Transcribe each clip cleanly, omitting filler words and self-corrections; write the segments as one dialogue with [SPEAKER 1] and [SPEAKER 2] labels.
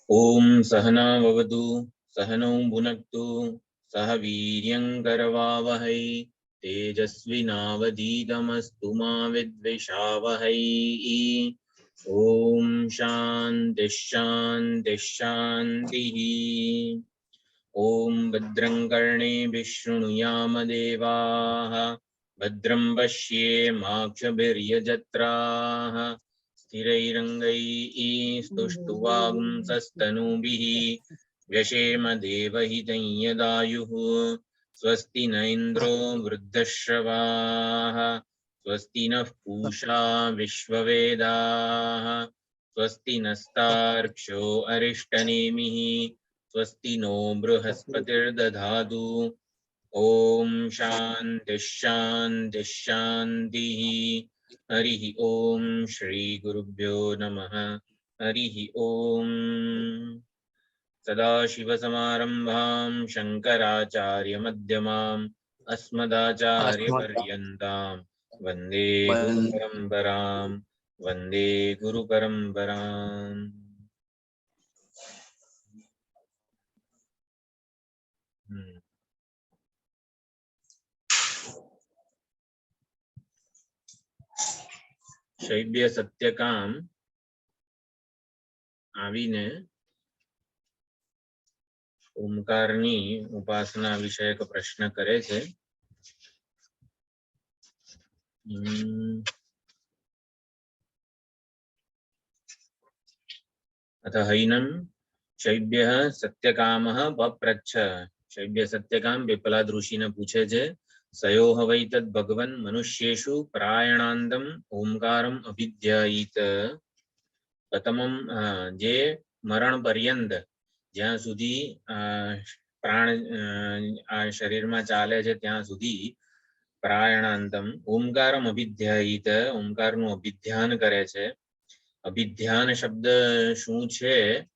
[SPEAKER 1] ओम सहना भवतु सहनौ भुनक्तु सह वीर्यङ्करवावहै तेजस्विनावधीतमस्तु मा विद्विषावहै। ओम शान्ति शान्ति शान्तिः। ओम भद्रं कर्णेभिः शृणुयाम देवाः भद्रं पश्येमाक्षभिर्यजत्राः स्थिरैरङ्गैः स्तुष्टुवागुंसस्तनूभिः व्यशेम देवहितं यदायुः। स्वस्ति न इन्द्रो वृद्धश्रवाः स्वस्ति नः पूषा विश्ववेदाः स्वस्ति नस्तार्क्ष्यो अरिष्टनेमिः स्वस्ति नो बृहस्पतिर्दधातु। ओम शान्ति शान्ति शान्तिः। हरिः ओम श्री गुरुभ्यो नमः। हरिः ओम। सदाशिवसमारम्भां शङ्कराचार्यमध्यमाम् अस्मदाचार्यपर्यन्तां वन्दे गुरुपरम्परां वन्दे गुरुपरम्पराम्। शैव्य सत्यकाम आवीने ओमकारनी उपासना विषयक प्रश्न करे छे। अथ हैनं शैव्यः सत्यकामः पप्रच्छ। शैव्य सत्यकाम विप्लाद ऋषि ने पूछे छे सयो हवै तद् भगवन् मनुष्येषु प्रायणान्तम् ओंकारम् अभिध्यायीत। प्रथमं जे मरण पर्यंत ज्यां सुधी प्राण आ शरीर में चाले छे त्यां सुधी प्रायणान्तम ओंकारम अभिध्यायीत ओंकारનું અભિધ્યાન કરે છે। અભિધ્યાન શબ્દ શું છે?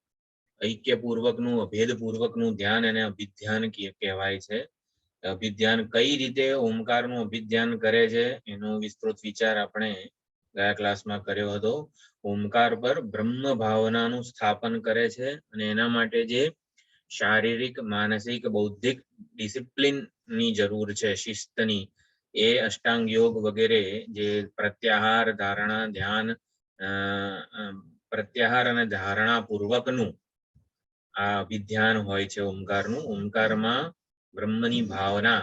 [SPEAKER 1] ऐक्यपूर्वकનું અભેદપૂર્વકનું ध्यान એને અભિધ્યાન કહેવાય છે। અભિધ્યાન કઈ રીતે ઓમકારનું અભિધ્યાન કરે છે એનો વિસ્તૃત વિચાર આપણે ગયા ક્લાસમાં કર્યો હતો। ओमकार पर ब्रह्म भावनाનું સ્થાપન કરે છે અને એના માટે જે શારીરિક માનસિક બૌદ્ધિક ડિસિપ્લિન ની જરૂર છે શિસ્તની એ અષ્ટાંગ યોગ વગેરે જે પ્રત્યાહાર ધારણા ધ્યાન પ્રત્યાહાર અને ધારણા પૂર્વકનું આ અભિધ્યાન હોય છે ઓમકારનું। ઓમકારમાં બ્રહ્મની ભાવના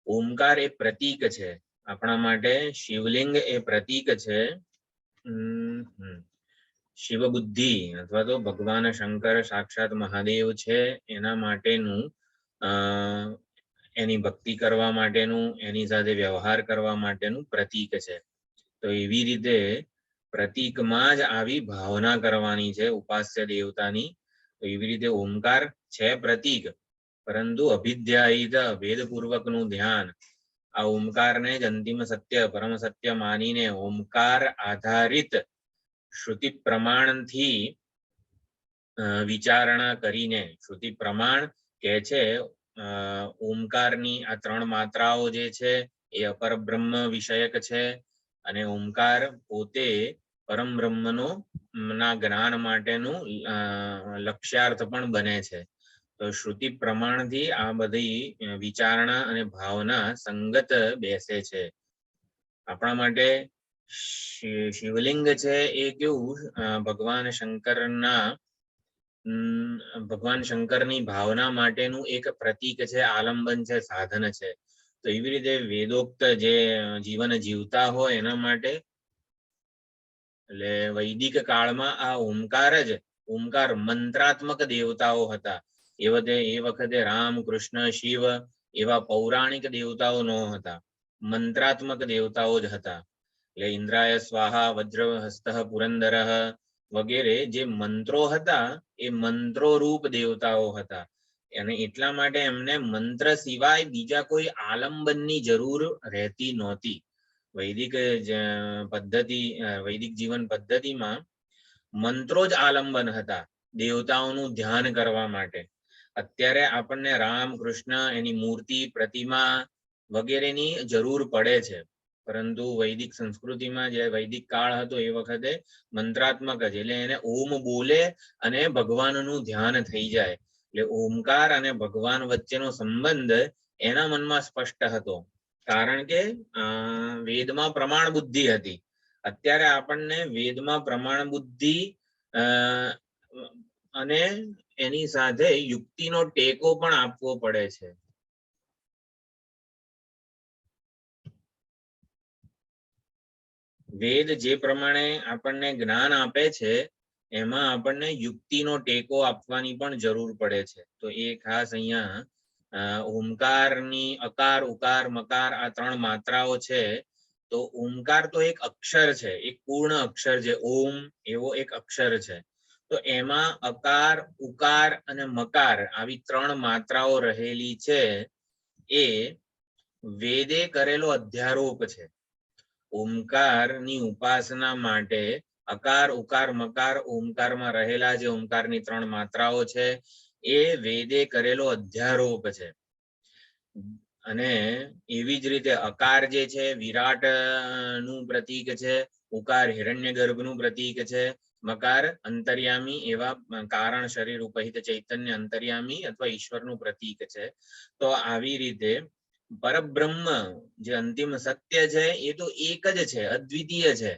[SPEAKER 1] ओमकार ए प्रतीक है अपना माटे शिवलिंग ए प्रतीक है। शिव बुद्धि अथवा तो भगवान शंकर साक्षात महादेव छे एना माटेनु एनी भक्ति करवा माटेनु एनी साथे व्यवहार करवा माटेनु प्रतीक है। तो एवी रीते प्रतीक मां ज आवी भावना करवानी छे उपास्य देवतानी। तो एवी रीते ओमकार छे प्रतीक परंतु अभिध्यायित वेदपूर्वकનું ध्यान आ ओमकार ने ज अंतिम सत्य परम सत्य मानीने ओमकार आधारित श्रुति प्रमाण थी विचारणा करीने श्रुति प्रमाण के छे ओमकारनी आ त्रण मात्राओ जे छे ए अपर ब्रह्म विषयक छे अने ओमकार पोते परम ब्रह्मनो ना ज्ञान माटेनु लक्ष्यार्थ पण बने छे। तो श्रुति प्रमाण थी आ बधी विचारणा अने भावना संगत बेसे छे। आपणा माटे शिवलिंग छे ए केवुं भगवान शंकरनी भावना माटेनुं एक प्रतीक छे आलंबन छे साधन छे। तो एवी रीते वेदोक्त जे जीवन जीवता होय एना माटे એટલે વૈદિક કાળમાં આ ઓમકાર જ ઓમકાર મંત્રાત્મક દેવતાઓ હતા। એ વખતે રામ કૃષ્ણ શિવ એવા પૌરાણિક દેવતાઓ ન હતા। મંત્રાત્મક દેવતાઓ જ હતા. એટલે ઇન્દ્રાય સ્વાહા, વજ્રહસ્તઃ પુરંદરઃ વગેરે જે મંત્રો હતા એ મંત્રો રૂપ દેવતાઓ હતા. અને એટલા માટે એમને મંત્ર સિવાય બીજા કોઈ આલંબનની જરૂર રહેતી નહોતી. વૈદિક પદ્ધતિ, વૈદિક જીવન પદ્ધતિમાં મંત્રો જ આલંબન હતા દેવતાઓનું ધ્યાન કરવા માટે. અત્યારે આપણને રામ, કૃષ્ણ, એની મૂર્તિ, પ્રતિમા વગેરેની જરૂર પડે છે, પરંતુ વૈદિક સંસ્કૃતિમાં જે વૈદિક કાળ હતો એ વખતે મંત્રાત્મક જ, એટલે એને ઓમ બોલે અને ભગવાનનું ધ્યાન થઈ જાય. એટલે ઓમકાર અને ભગવાન વચ્ચેનો સંબંધ એના મનમાં સ્પષ્ટ હતો, કારણ કે વેદમાં પ્રમાણ બુદ્ધિ હતી. અત્યારે આપણને વેદમાં પ્રમાણ બુદ્ધિ અને એની સાથે યુક્તિનો ટેકો પણ આપવો પડે છે. વેદ જે પ્રમાણે આપણને જ્ઞાન આપે છે એમાં આપણને યુક્તિનો ટેકો આપવાની પણ જરૂર પડે છે. તો એ ખાસ અહીંયા ઓમકારની અકાર, ઉકાર, મકાર આ ત્રણ માત્રાઓ છે. તો ઓમકાર તો એક અક્ષર છે, એક પૂર્ણ અક્ષર છે. ઓમ એવો એક અક્ષર છે. તો એમાં અકાર, ઉકાર અને મકાર આવી ત્રણ માત્રાઓ રહેલી છે. એ વેદે કરેલો અધ્યારોપ છે. ઓમકારની ઉપાસના માટે અકાર, ઉકાર, મકાર, ઓમકારમાં રહેલા જે ઓમકારની ત્રણ માત્રાઓ છે એ વેદે કરેલો અધ્યારોપ છે. અને એવી જ રીતે અકાર જે છે વિરાટ નું પ્રતીક છે, ઉકાર હિરણ્યગર્ભનું પ્રતીક છે, મકાર અંતર્યામી એવા કારણ શરીર ઉપહિત ચૈતન્ય અંતર્યામી અથવા ઈશ્વરનું પ્રતીક છે. તો આવી રીતે પરબ્રહ્મ જે અંતિમ સત્ય છે એ તો એક જ છે, અદ્વિતીય છે.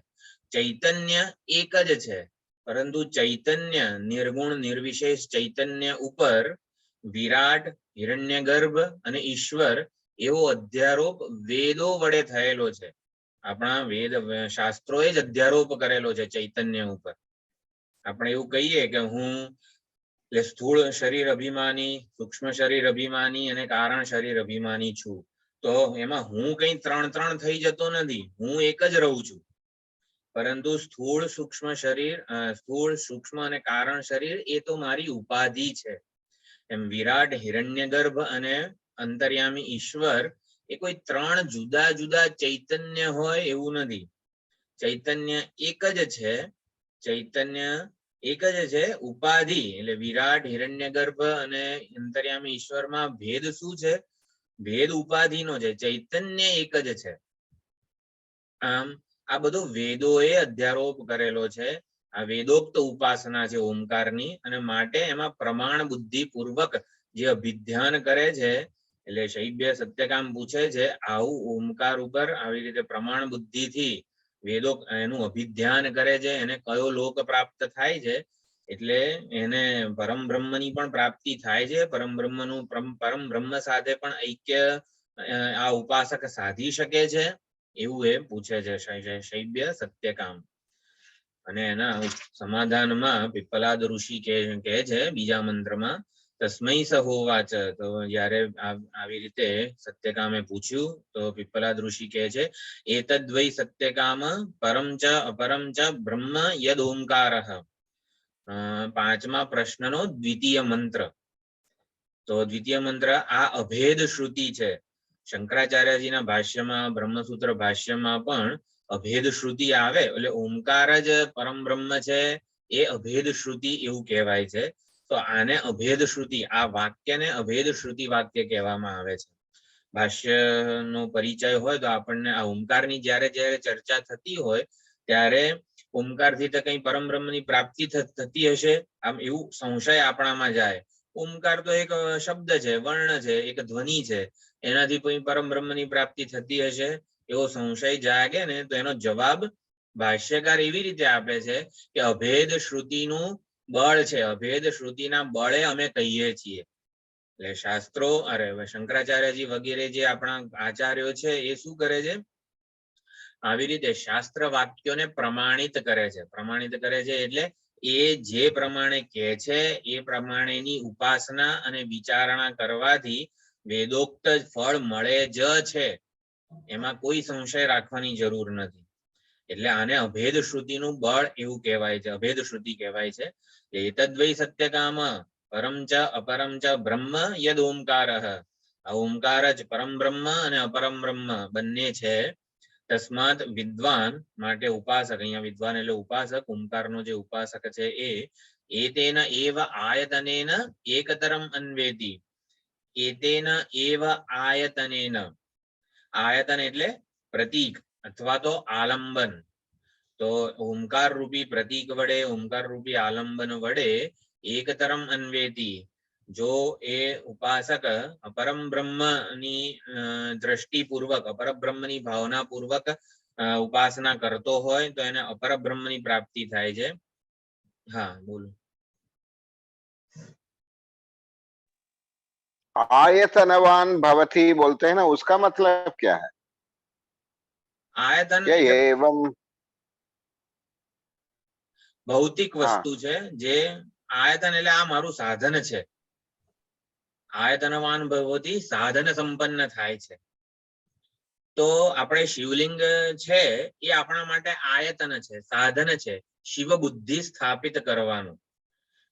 [SPEAKER 1] ચૈતન્ય એક જ છે, પરંતુ ચૈતન્ય નિર્ગુણ નિર્વિશેષ ચૈતન્ય ઉપર વિરાટ, હિરણ્યગર્ભ અને ઈશ્વર એવો અધ્યારોપ વેદો વડે થયેલો છે. આપણા વેદ શાસ્ત્રોએ જ અધ્યારોપ કરેલો છે ચૈતન્ય ઉપર. આપણે એવું કહીએ કે હું એટલે સ્થૂળ શરીર અભિમાની, સૂક્ષ્મ શરીર અભિમાની અને કારણ શરીર અભિમાની છું. તો એમાં હું કઈ ત્રણ થઈ જતો નથી, હું એક જ રહું છું. પરંતુ સ્થૂળ સૂક્ષ્મ શરીર, સ્થૂળ સૂક્ષ્મ અને કારણ શરીર એ તો મારી ઉપાધિ છે. એમ વિરાટ, હિરણ્યગર્ભ અને અંતર્યામી ઈશ્વર એ કોઈ ત્રણ જુદા જુદા ચૈતન્ય હોય એવું નથી. ચૈતન્ય એક જ છે. ચૈતન્ય એક જ છે. ઉપાધિ એટલે વિરાટ, હિરણ્યગર્ભ અને અંતર્યામી ઈશ્વરમાં ભેદ શું છે? ભેદ ઉપાધિનો છે. ચૈતન્ય એક જ છે. આમ આ બધો વેદોએ અધ્યારોપ કરેલો છે. આ વેદોક્ત ઉપાસના છે ઓમકારની, અને માટે એમાં પ્રમાણ બુદ્ધિ પૂર્વક જે અભિધ્યાન કરે છે. એટલે શૈબ્ય સત્યકામ પૂછે છે આવું ઓમકાર ઉપર આવી રીતે પ્રમાણ બુદ્ધિથી વેદો એનું અભિધ્યાન કરે છે, એને કયો લોક પ્રાપ્ત થાય છે? એટલે એને પરમ બ્રહ્મની પણ પ્રાપ્તિ થાય છે. પરમ બ્રહ્મનું પરમ બ્રહ્મ સાથે પણ ઐક્ય આ ઉપાસક સાધી શકે છે, એવું એ પૂછે છે શૈબ્ય સત્યકામ. અને એના સમાધાનમાં પિપ્પલાદ ઋષિ કહે છે બીજા મંત્રમાં, તસ્મૈ સ હોવાચ. તો જયારે આવી રીતે સત્યકામે પૂછ્યું તો પિપ્પલાદ ઋષિ કહે છે, એતદ્વૈ સત્યકામ પરમ ચ અપરમ ચ બ્રહ્મ યદ ઓમકારઃ. પાંચમા પ્રશ્નનો દ્વિતીય મંત્ર. તો દ્વિતીય મંત્ર આ અભેદ શ્રુતિ છે. શંકરાચાર્યજીના ભાષ્યમાં, બ્રહ્મસૂત્ર ભાષ્યમાં પણ અભેદ શ્રુતિ આવે. એટલે ઓમકાર જ પરમ બ્રહ્મ છે એ અભેદ શ્રુતિ એવું કહેવાય છે. તો આને અભેદ શ્રુતિ, આ વાક્યને અભેદ શ્રુતિ વાક્ય કહેવામાં આવે છે. ભાષ્યનો પરિચય હોય તો આપણને આ ઓમકારની જ્યારે જ્યારે ચર્ચા થતી હોય ત્યારે ઓમકારથી તો કઈ પરમ બ્રહ્મની પ્રાપ્તિ થતી હશે આમ એવું સંશય આપણામાં જાય. ઓમકાર તો એક શબ્દ છે, વર્ણ છે, એક ધ્વનિ છે, એનાથી કોઈ પરમ બ્રહ્મની પ્રાપ્તિ થતી હશે એવો સંશય જાગે ને, તો એનો જવાબ ભાષ્યકાર એવી રીતે આપે છે કે અભેદ શ્રુતિનું બળ છે. અભેદ શ્રુતિના બળે અમે કહીએ છીએ. એટલે શાસ્ત્રો અરે શંકરાચાર્યજી વગેરે જે આપણા આચાર્યો છે એ શું કરે છે? આવી રીતે શાસ્ત્ર વાક્યોને પ્રમાણિત કરે છે. પ્રમાણિત કરે છે એટલે એ જે પ્રમાણે કહે છે એ પ્રમાણેની ઉપાસના અને વિચારણા કરવાથી વેદોક્ત ફળ મળે જ છે. એમાં કોઈ સંશય રાખવાની જરૂર નથી. એટલે આને અભેદ શ્રુતિનું બળ એવું કહેવાય છે, અભેદ શ્રુતિ કહેવાય છે. એતદ્વૈ સત્યકામ પરમ ચ અપરમ ચ બ્રહ્મ યદ ઓમકારઃ. આ ઓમકાર જ પરમ બ્રહ્મ અને અપરમ બ્રહ્મ બંને છે. તસ્માત વિદ્વાન માટે ઉપાસક, અહીંયા વિદ્વાન એટલે ઉપાસક, ઓમકારનો જે ઉપાસક છે એ એતેન એવ આયતનેન એકતરમ અન્વેતિ. એતેન એવ આયતનેન, આયતન એટલે પ્રતીક અથવા તો આલંબન. તો ઓમકાર રૂપી પ્રતીક વડે, ઓમકાર રૂપી આલંબન વડે એકતરમ અન્વેતિ. જો એ ઉપાસક અપરમ બ્રહ્મની દ્રષ્ટિપૂર્વક, અપરબ્રહ્મની ભાવના પૂર્વક ઉપાસના કરતો હોય તો એને અપરબ્રહ્મની પ્રાપ્તિ થાય છે. હા બોલો.
[SPEAKER 2] आयतनवान भवति बोलते हैं ना, उसका मतलब क्या है?
[SPEAKER 1] આયતન
[SPEAKER 2] ये एवं
[SPEAKER 1] ભૌતિક
[SPEAKER 2] हाँ
[SPEAKER 1] વસ્તુ છે. જે આયતન એટલે આ મારું સાધન છે. આયતનવાન ભવતી સાધન સંપન્ન થાય છે. તો આપણે શિવલિંગ છે એ આપણા માટે આયતન છે, સાધન છે, શિવ બુદ્ધિ સ્થાપિત કરવાનું.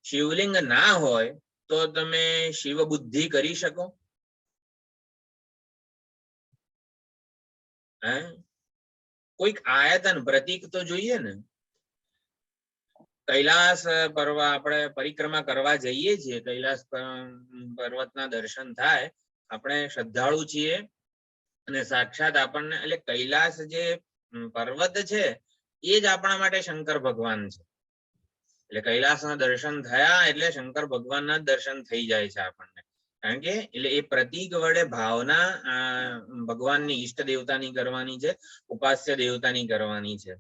[SPEAKER 1] શિવલિંગ ના હોય તો તમે શિવ બુદ્ધિ કરી શકો? હે, કોઈક આયતન પ્રતીક તો જોઈએ ને. કૈલાસ પર્વત આપણે પરિક્રમા કરવા જઈએ છીએ, કૈલાસ પર્વતના દર્શન થાય, આપણે શ્રદ્ધાળુ છીએ અને સાક્ષાત આપણને એટલે કૈલાસ જે પર્વત છે એ જ આપણા માટે શંકર ભગવાન છે. એટલે કૈલાસના દર્શન થયા એટલે શંકર ભગવાનના દર્શન થઈ જાય છે આપણને. કારણ કે એટલે એ પ્રતીક વડે ભાવના ભગવાનની ઈષ્ટ દેવતાની કરવાની છે, ઉપાસ્ય દેવતાની કરવાની છે.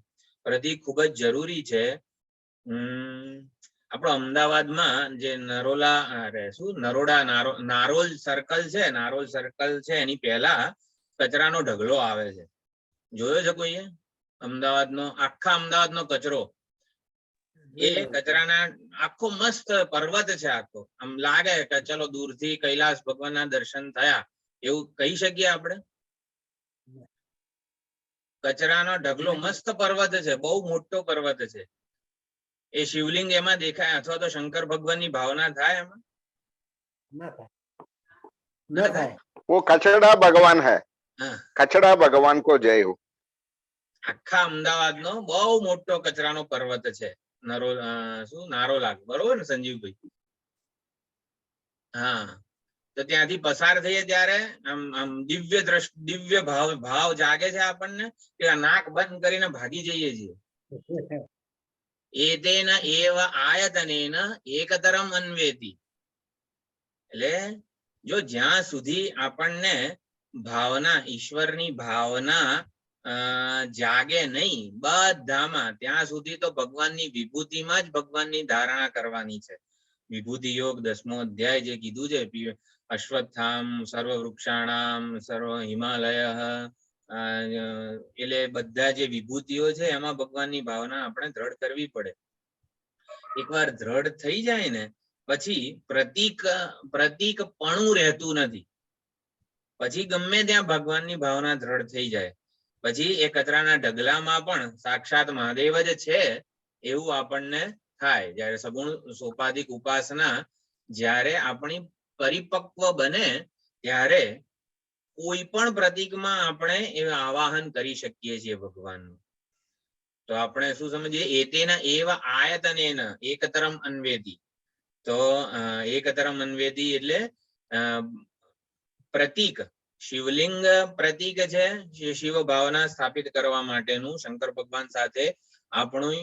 [SPEAKER 1] પ્રતીક ખૂબ જ જરૂરી છે. આપણો અમદાવાદમાં જે નરોલા શું નરોડા નારોલ સર્કલ છે, નારોલ સર્કલ છે એની પહેલા કચરાનો ઢગલો આવે છે. જોયો છે કોઈએ? અમદાવાદનો, આખા અમદાવાદનો કચરો. એ કચરાના આખો મસ્ત પર્વત છે આખો. આમ લાગે કે ચલો દૂરથી કૈલાસ ભગવાનના દર્શન થયા એવું કહી શકીએ આપણે? કચરાનો ઢગલો મસ્ત પર્વત છે, બહુ મોટો પર્વત છે. એ શિવલિંગ એમાં દેખાય અથવા તો શંકર ભગવાનની ભાવના થાય એમાં? ના થાય.
[SPEAKER 2] वो कचड़ा भगवान है, कचड़ा भगवान को जय हो.
[SPEAKER 1] આખા અમદાવાદનો બહુ મોટો કચરાનો પર્વત છે શું નારોલા, બરોબર ને સંજીવભાઈ? હા, તો ત્યાંથી પસાર થઈએ ત્યારે આમ દિવ્ય ભાવ જાગે છે આપણને કે નાક બંધ કરીને ભાગી જઈએ છીએ. એતેન એવ આયતનેન એકતરમ અન્વેતિ. એટલે જો જ્યાં સુધી આપણને ભાવના, ઈશ્વરની ભાવના જાગે નહીં બધામાં, ત્યાં સુધી તો ભગવાનની વિભૂતિમાં જ ભગવાનની ધારણા કરવાની છે. વિભૂતિ યોગ 10મો અધ્યાય જે કીધું છે, અશ્વત્થામ સર્વ વૃક્ષાણામ સર્વ હિમાલય, એટલે બધા જે વિભૂતિઓ છે એમાં ભગવાનની ભાવના આપણે દ્રઢ કરવી પડે. એકવાર દ્રઢ થઈ જાય ને પછી પ્રતીકપણું રહેતું નથી. પછી ગમે ત્યાં ભગવાનની ભાવના દ્રઢ થઈ જાય પછી એ કચરાના ઢગલામાં પણ સાક્ષાત મહાદેવ જ છે એવું આપણને થાય. જ્યારે સગુણ સોપાધિક ઉપાસના જ્યારે આપણી પરિપક્વ બને ત્યારે કોઈ પણ પ્રતીકમાં આપણે એ આવાહન કરી શકીએ છીએ ભગવાનનું. તો આપણે શું સમજીએ? એતેના એવ આયતનેન એકતરમ અન્વેતિ. તો એકતરમ અન્વેતિ એટલે પ્રતીક, શિવલિંગ પ્રતીક છે શિવ ભાવના સ્થાપિત કરવા માટેનું. શંકર ભગવાન સાથે આપણું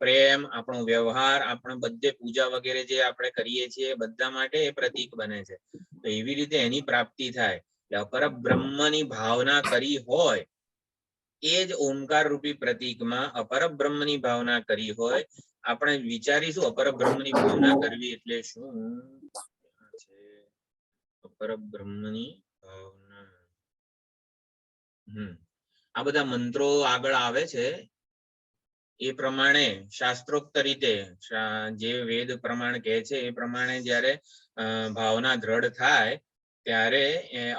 [SPEAKER 1] પ્રેમ, આપણો વ્યવહાર, આપણે બધે પૂજા વગેરે જે આપણે કરીએ છીએ બધા માટે એ પ્રતીક બને છે. તો એવી રીતે એની પ્રાપ્તિ થાય. એટલે અપરબ્રહ્મની ભાવના કરી હોય એ જ ઓમકાર રૂપી પ્રતીકમાં અપરબ્રહ્મની ભાવના કરી હોય. આપણે વિચારીશું અપરબ્રહ્મની ભાવના કરવી એટલે શું છે? અપરબ્રહ્મની ભાવના, આ બધા મંત્રો આગળ આવે છે એ પ્રમાણે શાસ્ત્રોક્ત રીતે જે વેદ પ્રમાણ કહે છે એ પ્રમાણે જ્યારે ભાવના દ્રઢ થાય ત્યારે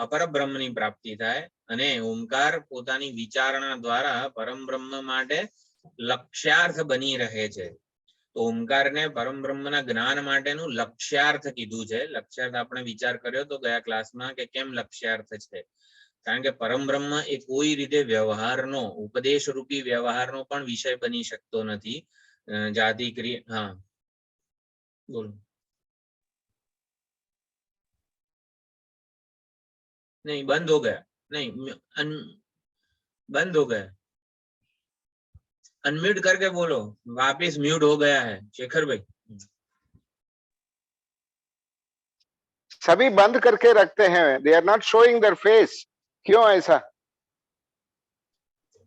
[SPEAKER 1] અપરબ્રહ્મની પ્રાપ્તિ થાય. અને ઓમકાર પોતાની વિચારણા દ્વારા પરમ બ્રહ્મ માટે લક્ષ્યાર્થ બની રહે છે. તો ઓમકારને પરમ બ્રહ્મના જ્ઞાન માટેનું લક્ષ્યાર્થ કીધું છે. લક્ષ્યાર્થ આપણે વિચાર કર્યો તો ગયા ક્લાસમાં કે કેમ લક્ષ્યાર્થ છે, કારણ કે પરમ બ્રહ્મ એ કોઈ રીતે વ્યવહારનો, ઉપદેશ રૂપી વ્યવહારનો પણ વિષય બની શકતો નથી. જાતિ ક્રિયા, હા બોલો. नहीं बंद हो गया, नहीं बंद हो गया, अनम्यूट करके बोलो, वापिस म्यूट हो गया है शेखर भाई.
[SPEAKER 2] सभी बंद करके रखते हैं, they are not showing their face. क्यों ऐसा?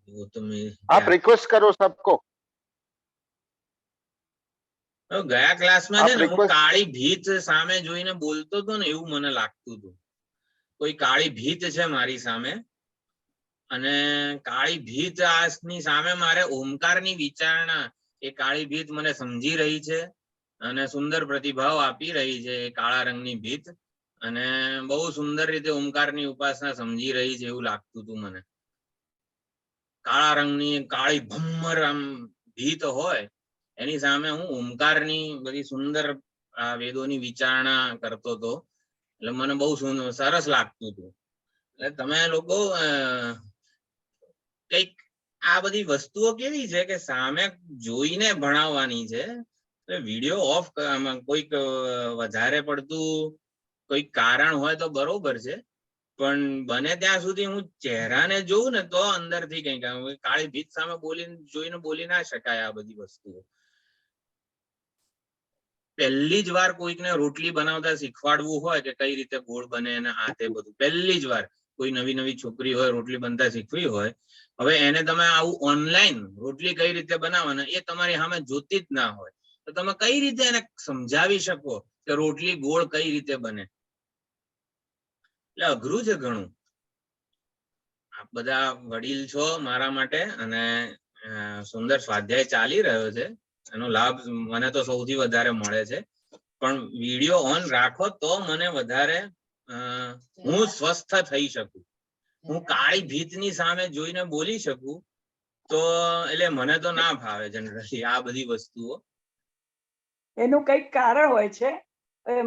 [SPEAKER 1] वो तो मैं
[SPEAKER 2] आप रिक्वेस्ट करो सबको.
[SPEAKER 1] ગયા ક્લાસમાં છે ને હું
[SPEAKER 2] request-
[SPEAKER 1] કાળી ભીત સામે જોઈને બોલતો હતો ને એવું મને લાગતું હતું. કોઈ કાળી ભીત છે મારી સામે અને કાળી ભીત ની સામે મારે ઓમકારની વિચારણા, એ કાળી ભીત મને સમજી રહી છે અને સુંદર પ્રતિભાવ આપી રહી છે. કાળા રંગની ભીત અને બહુ સુંદર રીતે ઓમકારની ઉપાસના સમજી રહી છે એવું લાગતું હતું મને. કાળા રંગની કાળી ભમ્મર આમ ભીત હોય એની સામે હું ઓમકારની બધી સુંદર વેદોની વિચારણા કરતો હતો, એટલે મને બહુ સરસ લાગતું હતું. એટલે તમે લોકો કઈક આ બધી વસ્તુઓ કેવી છે કે સામે જોઈને ભણાવવાની છે. વિડીયો ઓફ, કોઈક વધારે પડતું કોઈક કારણ હોય તો બરોબર છે, પણ બને ત્યાં સુધી હું ચહેરાને જોઉં ને તો અંદરથી કઈક, કાળી ભીત સામે જોઈને બોલી ના શકાય આ બધી વસ્તુઓ. પહેલી જ વાર કોઈકને રોટલી બનાવતા શીખવાડવું હોય કે કઈ રીતે ગોળ બને અને આ તે બધું, પહેલી જ વાર કોઈ નવી નવી છોકરી હોય રોટલી બનતા શીખવી હોય, હવે એને તમે આવું ઓનલાઈન રોટલી કઈ રીતે બનાવવાના એ તમારી સામે જોતી જ ના હોય તો તમે કઈ રીતે એને સમજાવી શકો કે રોટલી ગોળ કઈ રીતે બને? એટલે અઘરું છે ઘણું. આપ બધા વડીલ છો મારા માટે અને સુંદર સ્વાધ્યાય ચાલી રહ્યો છે, એનો લાભ મને તો સૌથી વધારે મળે છે. પણ વિડીયો ઓન રાખો તો મને વધારે હું સ્વસ્થ થઈ શકું, હું કાળી ભીતની સામે જોઈને બોલી શકું તો એટલે મને તો ના ભાવે જનરલી આ બધી વસ્તુઓ.
[SPEAKER 3] એનું કઈક કારણ હોય છે.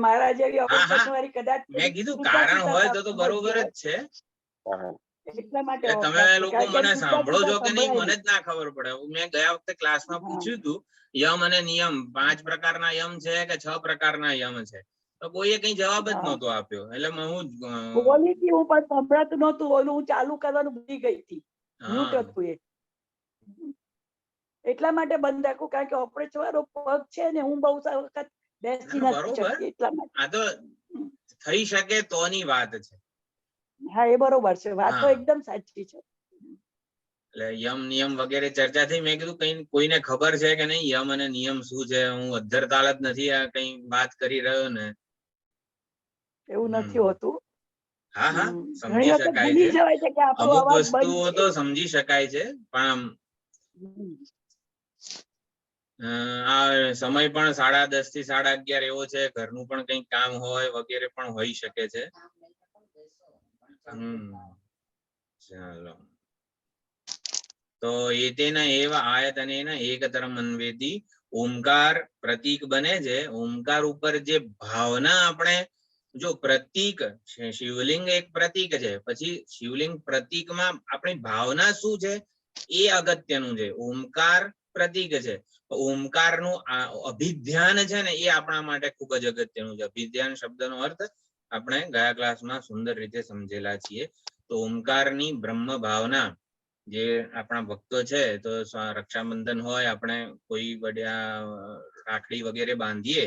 [SPEAKER 3] મારા જેવી
[SPEAKER 1] અવસ્થાવાળી કદાચ મેં કીધું કારણ હોય તો બરોબર જ છે.
[SPEAKER 3] એટલા માટે
[SPEAKER 1] તમે લોકો મને સાંભળો છો કે નહીં મને જ ના ખબર પડે. મેં ગયા વખતે ક્લાસમાં પૂછ્યું હતું યમ અને નિયમ 5 પ્રકારના યમ છે કે 6 પ્રકારના યમ છે, તો કોઈએ કઈ જવાબ જ નહોતો આપ્યો. એટલે હું
[SPEAKER 3] બોલી હતી હું પણ સંભળાતું નહોતું, ઓલું હું ચાલુ કરવાનું ભૂલી ગઈ હતી, મ્યુટ હતું એ, એટલા માટે બંધ રાખું કારણ કે ઓપરેશન વાળો પગ છે ને હું બહુ વખત બેસી નથી શકતી એટલા માટે.
[SPEAKER 1] આ તો થઈ શકે તોની વાત છે.
[SPEAKER 3] હા એ બરોબર છે, વાત તો એકદમ સાચી છે.
[SPEAKER 1] એટલે યમ નિયમ વગેરે ચર્ચા થઈ. મેં કીધું કઈ કોઈને ખબર છે કે નહીં યમ અને નિયમ શું છે? હું અધ્ધર તાલ જ નથી આ કઈ વાત કરી રહ્યો ને.
[SPEAKER 3] એવું નથી હોતું.
[SPEAKER 1] હા હા સમજી શકાય છે, અમુક વસ્તુઓ તો સમજી શકાય છે, પણ આ સમય પણ 10:30 થી 11:30 એવો છે, ઘરનું પણ કઈક કામ હોય વગેરે પણ હોઈ શકે છે. ચાલો તો એતેના એવા આયતનેના એકતરમ અન્વેતિ ઓમકાર પ્રતીક બને છે. ઓમકાર ઉપર જે ભાવના આપણે જો પ્રતીક શિવલિંગ એક પ્રતીક છે, પછી શિવલિંગ પ્રતીકમાં આપણી ભાવના શું છે એ અગત્યનું છે. ઓમકાર પ્રતીક છે, ઓમકારનું અભિધ્યાન છે ને એ આપણા માટે ખૂબ જ અગત્યનું છે. અભિધ્યાન શબ્દનો અર્થ આપણે ગયા ક્લાસમાં સુંદર રીતે સમજેલા છીએ. તો ઓમકારની બ્રહ્મ ભાવના જે આપણા ભક્તો છે, તો રક્ષાબંધન હોય આપણે કોઈ રાખડી વગેરે બાંધીએ,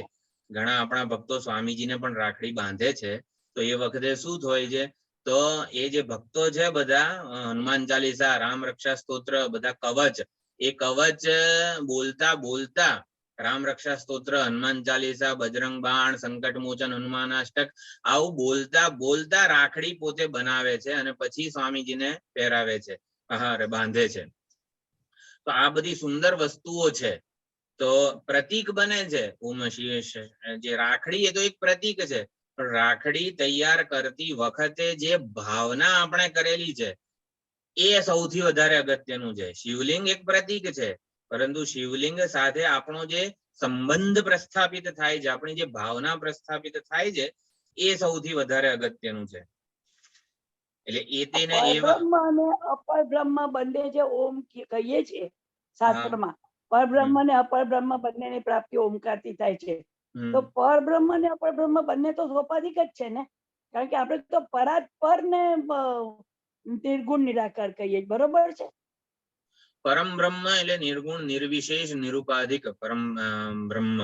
[SPEAKER 1] ઘણા આપણા ભક્તો સ્વામીજીને પણ રાખડી બાંધે છે. તો એ વખતે શું હોય છે, તો એ જે ભક્તો છે બધા હનુમાન ચાલીસા, રામ રક્ષા સ્તોત્ર, બધા કવચ, એ કવચ બોલતા બોલતા રામ રક્ષા સ્તોત્ર, હનુમાન ચાલીસા, બજરંગ બાણ, સંકટ મોચન હનુમાનાષ્ટક આવું બોલતા બોલતા રાખડી પોતે બનાવે છે અને પછી સ્વામીજીને પહેરાવે છે, બાંધે છે. તો આ બધી સુંદર વસ્તુઓ છે. તો પ્રતીક બને છે. જે રાખડી એ તો એક પ્રતીક છે, પણ રાખડી તૈયાર કરતી વખતે જે ભાવના આપણે કરેલી છે એ સૌથી વધારે અગત્યનું છે. શિવલિંગ એક પ્રતીક છે, પરંતુ શિવલિંગ સાથે આપણો જે સંબંધ પ્રસ્થાપિત થાય છે, આપણી જે ભાવના પ્રસ્થાપિત થાય છે, એ સૌથી વધારે અગત્યનું છે. એટલે એ તેને એવા
[SPEAKER 3] પરબ્રહ્મ અને અપરબ્રહ્મ બંને જે ઓમ કહીએ છીએ શાસ્ત્રમાં, પરબ્રહ્મ અને અપરબ્રહ્મ બંનેની પ્રાપ્તિ ઓમકારથી થાય છે. તો પરબ્રહ્મ અને અપરબ્રહ્મ બંને તો સોપાધિક જ છે ને, કારણ કે આપણે તો પરાત્પર ને નિર્ગુણ નિરાકાર કહીએ, બરોબર છે.
[SPEAKER 1] પરમ બ્રહ્મ એટલે નિર્ગુણ નિર્વિશેષ નિરુપાધિક પરમ બ્રહ્મ,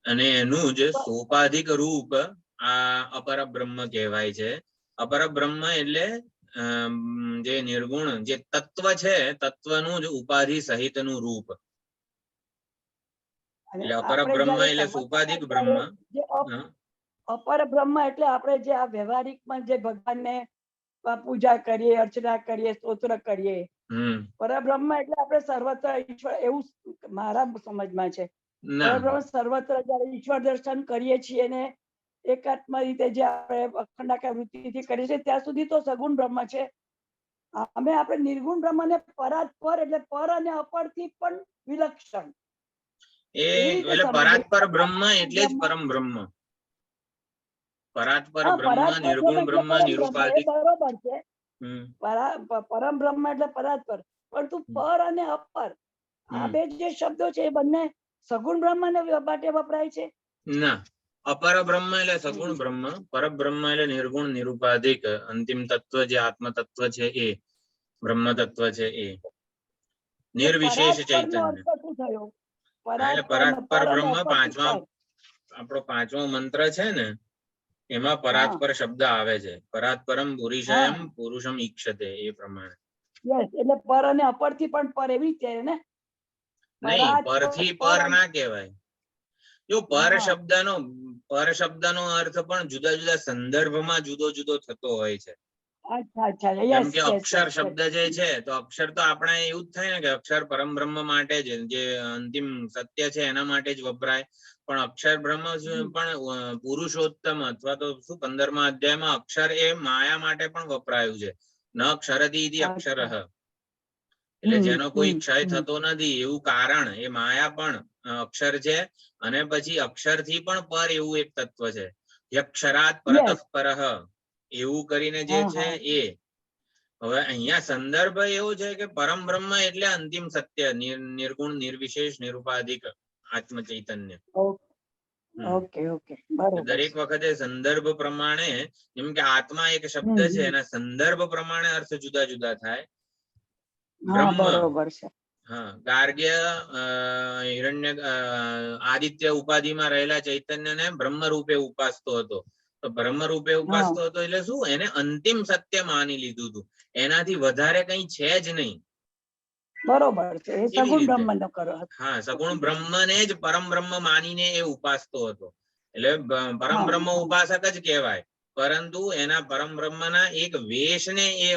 [SPEAKER 1] અને એનું જે સોપાધિક રૂપ આ અપર બ્રહ્મ કહેવાય છે. અપર બ્રહ્મ એટલે જે નિર્ગુણ જે તત્વ છે, તત્વનું જ ઉપાધિ સહિતનું રૂપ. એટલે અપર બ્રહ્મ એટલે સોપાધિક બ્રહ્મ.
[SPEAKER 3] અપર બ્રહ્મ એટલે આપણે જે આ વ્યવહારિકમાં જે ભગવાનને પૂજા કરીએ, અર્ચના કરીએ, સ્તોત્ર કરીએ, પરબ્રહ્મ એટલે આપણે સર્વત્ર ઈશ્વર, એવું મારા સમજમાં છે. પરબ્રહ્મ સર્વત્ર જયારે ઈશ્વર દર્શન કરીએ છીએ ને એકાત્મ રીતે જે આપણે અખંડાકાર વૃત્તિથી કરીએ છીએ, ત્યાં સુધી તો સગુણ બ્રહ્મ છે. અમે આપણે નિર્ગુણ બ્રહ્મને પરાત્પર એટલે પર અને અપર થી પણ વિલક્ષણ,
[SPEAKER 1] એટલે પરાત્પર બ્રહ્મ એટલે જ પરમ બ્રહ્મ. પરાત્પર બ્રહ્મ, નિર્ગુણ બ્રહ્મ, નિરુપાધિક,
[SPEAKER 3] બરોબર છે. પરમ બ્રહ્મ એટલે પરાત્પર, પરંતુ પર અને અપર આ બે જે શબ્દો છે એ બંને સગુણ બ્રહ્મ માટે વપરાય છે.
[SPEAKER 1] ના, અપર બ્રહ્મ એટલે સગુણ બ્રહ્મ, પરબ્રહ્મ એટલે નિર્ગુણ નિરુપાધિક અંતિમ તત્વ જે આત્મ તત્વ છે, એ બ્રહ્મ તત્વ છે, એ નિર્વિશેષ ચૈતન્ય. એટલે પરાત્પર બ્રહ્મ આપણો 5મો મંત્ર છે ને, એમાં પરાત્પર શબ્દ આવે છે. પરાત્પરમ પુરુષયમ પુરુષમ ઈક્ષતે, એ પ્રમાણે.
[SPEAKER 3] એટલે પર અને અપર થી પણ પર એવી છે ને.
[SPEAKER 1] નહીં, પરથી પર ના કહેવાય. જો પર શબ્દનો અર્થ પણ જુદા જુદા સંદર્ભમાં જુદો જુદો થતો હોય છે. જેમ કે અક્ષર શબ્દ જે છે, તો અક્ષર તો આપણે એવું જ થાય ને કે અક્ષર પરમ બ્રહ્મ માટે જ, જે અંતિમ સત્ય છે એના માટે જ વપરાય. પણ અક્ષર બ્રહ્મ પણ પુરુષોત્તમ અથવા તો શું 15મા અધ્યાયમાં અક્ષર એ માયા માટે પણ વપરાયું છે. ન ક્ષરતી અક્ષરઃ, એટલે જેનો કોઈ ક્ષય થતો નથી એવું કારણ, એ માયા પણ અક્ષર છે. અને પછી અક્ષર થી પણ પર એવું એક તત્વ છે, યક્ષરાત પરતઃ પરઃ, એવું કરીને જે છે એ. હવે અહીંયા સંદર્ભ એવો છે કે પરમ બ્રહ્મ એટલે અંતિમ સત્ય, નિર્ગુણ નિર્વિશેષ નિરુપાધિક આત્મ ચૈતન્ય. દરેક વખતે સંદર્ભ પ્રમાણે, જેમ કે આત્મા એક શબ્દ છે, એના સંદર્ભ પ્રમાણે અર્થ જુદા જુદા થાય. બ્રહ્મ, ગાર્ગ્ય હિરણ્ય આદિત્ય ઉપાધિમાં રહેલા ચૈતન્યને બ્રહ્મ રૂપે ઉપાસતો હતો. તો બ્રહ્મ રૂપે ઉપાસતો હતો એટલે શું? એને અંતિમ સત્ય માની લીધું હતું, એનાથી વધારે કઈ છે જ નહીં.
[SPEAKER 3] બરોબર છે. સગુણ બ્રહ્મ નો કરો.
[SPEAKER 1] હા, સગુણ બ્રહ્મને જ પરમ બ્રહ્મ માનીને એ ઉપાસતો હતો. એટલે પરમ બ્રહ્મ ઉપાસક જ કહેવાય, પરંતુ એના પરમ બ્રહ્મના એક વેશને એ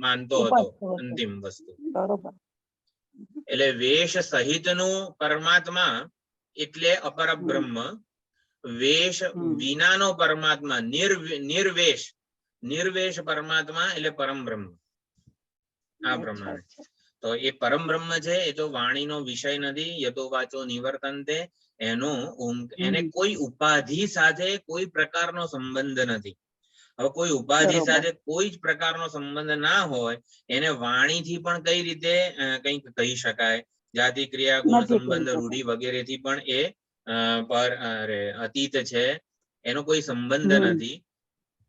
[SPEAKER 1] માનતો હતો અંતિમ વસ્તુ.
[SPEAKER 3] બરોબર.
[SPEAKER 1] એટલે વેશ સહિતનું પરમાત્મા એટલે અપર બ્રહ્મ, વેશ વિનાનો પરમાત્મા નિર્વેશ, નિર્વેશ પરમાત્મા એટલે પરમ બ્રહ્મ. આ પ્રમાણે તો એ પરમ બ્રહ્મ છે, એ તો વાણીનો વિષય નથી. યતો વાચો નિવર્તન્તે, એનો એને કોઈ ઉપાધિ સાથે કોઈ પ્રકારનો સંબંધ નથી. હવે કોઈ ઉપાધિ સાથે કોઈ જ પ્રકારનો સંબંધ ના હોય, એને વાણીથી પણ કઈ રીતે કંઈક કહી શકાય? જાતિ ક્રિયા ગુણ સંબંધ રૂઢિ વગેરેથી પણ એ અતીત છે, એનો કોઈ સંબંધ નથી.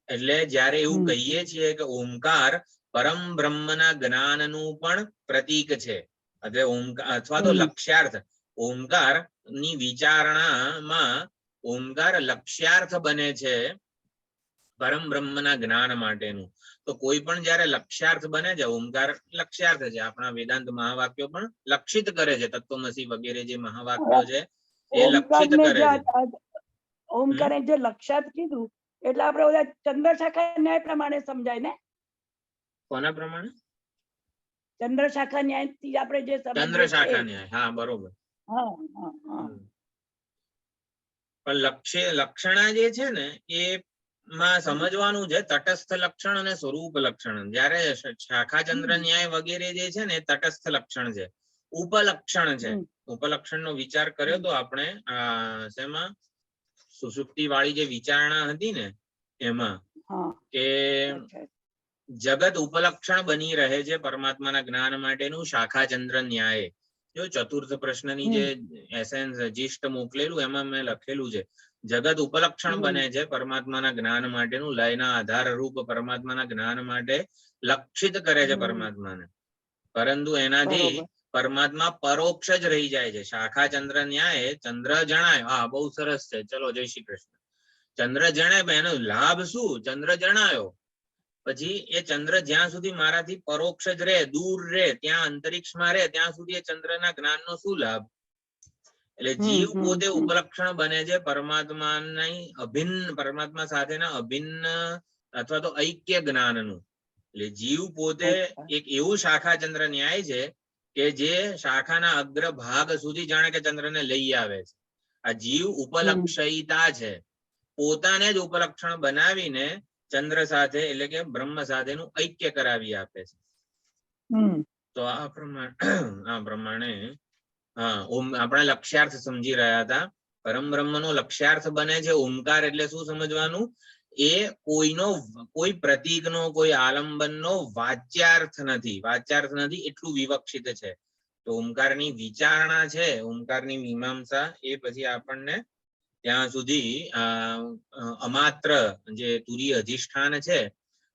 [SPEAKER 1] એટલે જયારે એવું કહીએ છીએ કે ઓમકાર પરમ બ્રહ્મના જ્ઞાનનું પણ પ્રતીક છે, અથવા તો લક્ષ્યાર્થ. ઓમકાર ની વિચારણામાં ઓમકાર લક્ષ્યાર્થ બને છે પરમ બ્રહ્મના જ્ઞાન માટેનું. તો કોઈ પણ જયારે લક્ષ્યાર્થ બને છે, ઓમકાર લક્ષ્યાર્થ છે. આપણા વેદાંત મહાવાક્યો પણ લક્ષિત કરે છે, તત્વમસી વગેરે જે મહાવાક્યો છે એ લક્ષિત કરે છે.
[SPEAKER 3] ઓમકારે જે લક્ષ્યાર્થ કીધું એટલે આપણે ઓલા ચંદ્રશાખા ન્યાય પ્રમાણે સમજાય ને?
[SPEAKER 1] કોના પ્રમાણે?
[SPEAKER 3] ચંદ્રશાખા ન્યાય થી આપણે જે
[SPEAKER 1] ચંદ્રશાખા ન્યાય, હા બરોબર. પણ લક્ષણા જે છે ને એ માં સમજવાનું છે તટસ્થ લક્ષણ અને સ્વરૂપ લક્ષણ. જયારે શાખાચંદ્ર ન્યાય વગેરે જે છે ને તટસ્થ લક્ષણ છે, ઉપલક્ષણ છે. ઉપલક્ષણ નો વિચાર કર્યો તો આપણે શેમાં સુષુપ્તિ વાળી જે વિચારણા હતી ને એમાં કે જગત ઉપલક્ષણ બની રહે છે પરમાત્માના જ્ઞાન માટેનું શાખાચંદ્ર ન્યાય. જો ચતુર્થ પ્રશ્નની જે એસેન્સ જીષ્ટ મોકલેલું એમાં મેં લખેલું છે જગત ઉપલક્ષણ બને છે પરમાત્માના જ્ઞાન માટેનું, લયના આધાર રૂપ પરમાત્માના જ્ઞાન માટે લક્ષિત કરે છે પરમાત્માને, પરંતુ એનાથી પરમાત્મા પરોક્ષ જ રહી જાય છે. શાખા ચંદ્ર ન્યાય ચંદ્ર જણાય, હા બહુ સરસ છે, ચલો જય શ્રી કૃષ્ણ. ચંદ્ર જણાય એનો લાભ શું? ચંદ્ર જણાયો પછી એ ચંદ્ર જ્યાં સુધી મારાથી પરોક્ષ જ રહે, દૂર રહે, ત્યાં અંતરિક્ષમાં રહે, ત્યાં સુધી એ ચંદ્રના જ્ઞાનનો શું લાભ? એટલે જીવ પોતે ઉપલક્ષણ બને છે પરમાત્માની અભિન્ન, પરમાત્મા સાથેના અભિન્ન અથવા તો ઐક્ય જ્ઞાનનું. એટલે જીવ પોતે એક એવું શાખા ચંદ્ર ન્યાય છે કે જે શાખાના અગ્ર ભાગ સુધી જાણે કે ચંદ્રને લઈ આવે છે. આ જીવ ઉપલક્ષયિતા છે, પોતાને જ ઉપલક્ષણ બનાવીને ચંદ્ર સાથે એટલે કે બ્રહ્મ સાથેનું ઐક્ય કરાવી આપે છે. તો આ પ્રમાણે આપણે લક્ષ્યાર્થ સમજી રહ્યા હતા. પરમ બ્રહ્મનો લક્ષ્યાર્થ બને છે ઓમકાર. એટલે શું સમજવાનું? એ કોઈ પ્રતીકનો, કોઈ આલંબનનો વાચ્યાર્થ નથી. વાચ્યાર્થ નથી એટલું વિવક્ષિત છે. તો ઓમકારની વિચારણા છે, ઓમકારની મીમાંસા, એ પછી આપણને ત્યાં સુધી અમાત્ર જે તુરીય અધિષ્ઠાન છે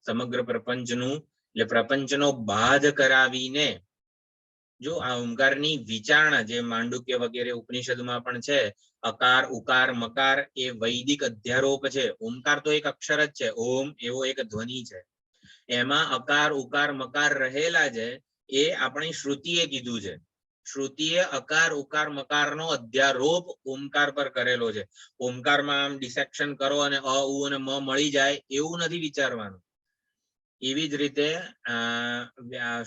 [SPEAKER 1] સમગ્ર પ્રપંચનું, એટલે પ્રપંચનો બાધ કરાવીને જો આ ઓમકારની વિચારણા જે માંડુક્ય વગેરે ઉપનિષદમાં પણ છે, અકાર ઉકાર મકાર એ વૈદિક અધ્યારોપ છે. ઓમકાર તો એક અક્ષર જ છે, ઓમ એવો એક ધ્વનિ છે, એમાં અકાર ઉકાર મકાર રહેલા છે. એ આપણી શ્રુતિએ કીધું છે. શ્રુતિએ અકાર ઉકાર મકારનો અધ્યારોપ ઓમકાર પર કરેલો છે. ઓમકારમાં આમ ડિસેક્શન કરો અને અ ઉ અને મ મળી જાય એવું નથી વિચારવાનું. એવી જ રીતે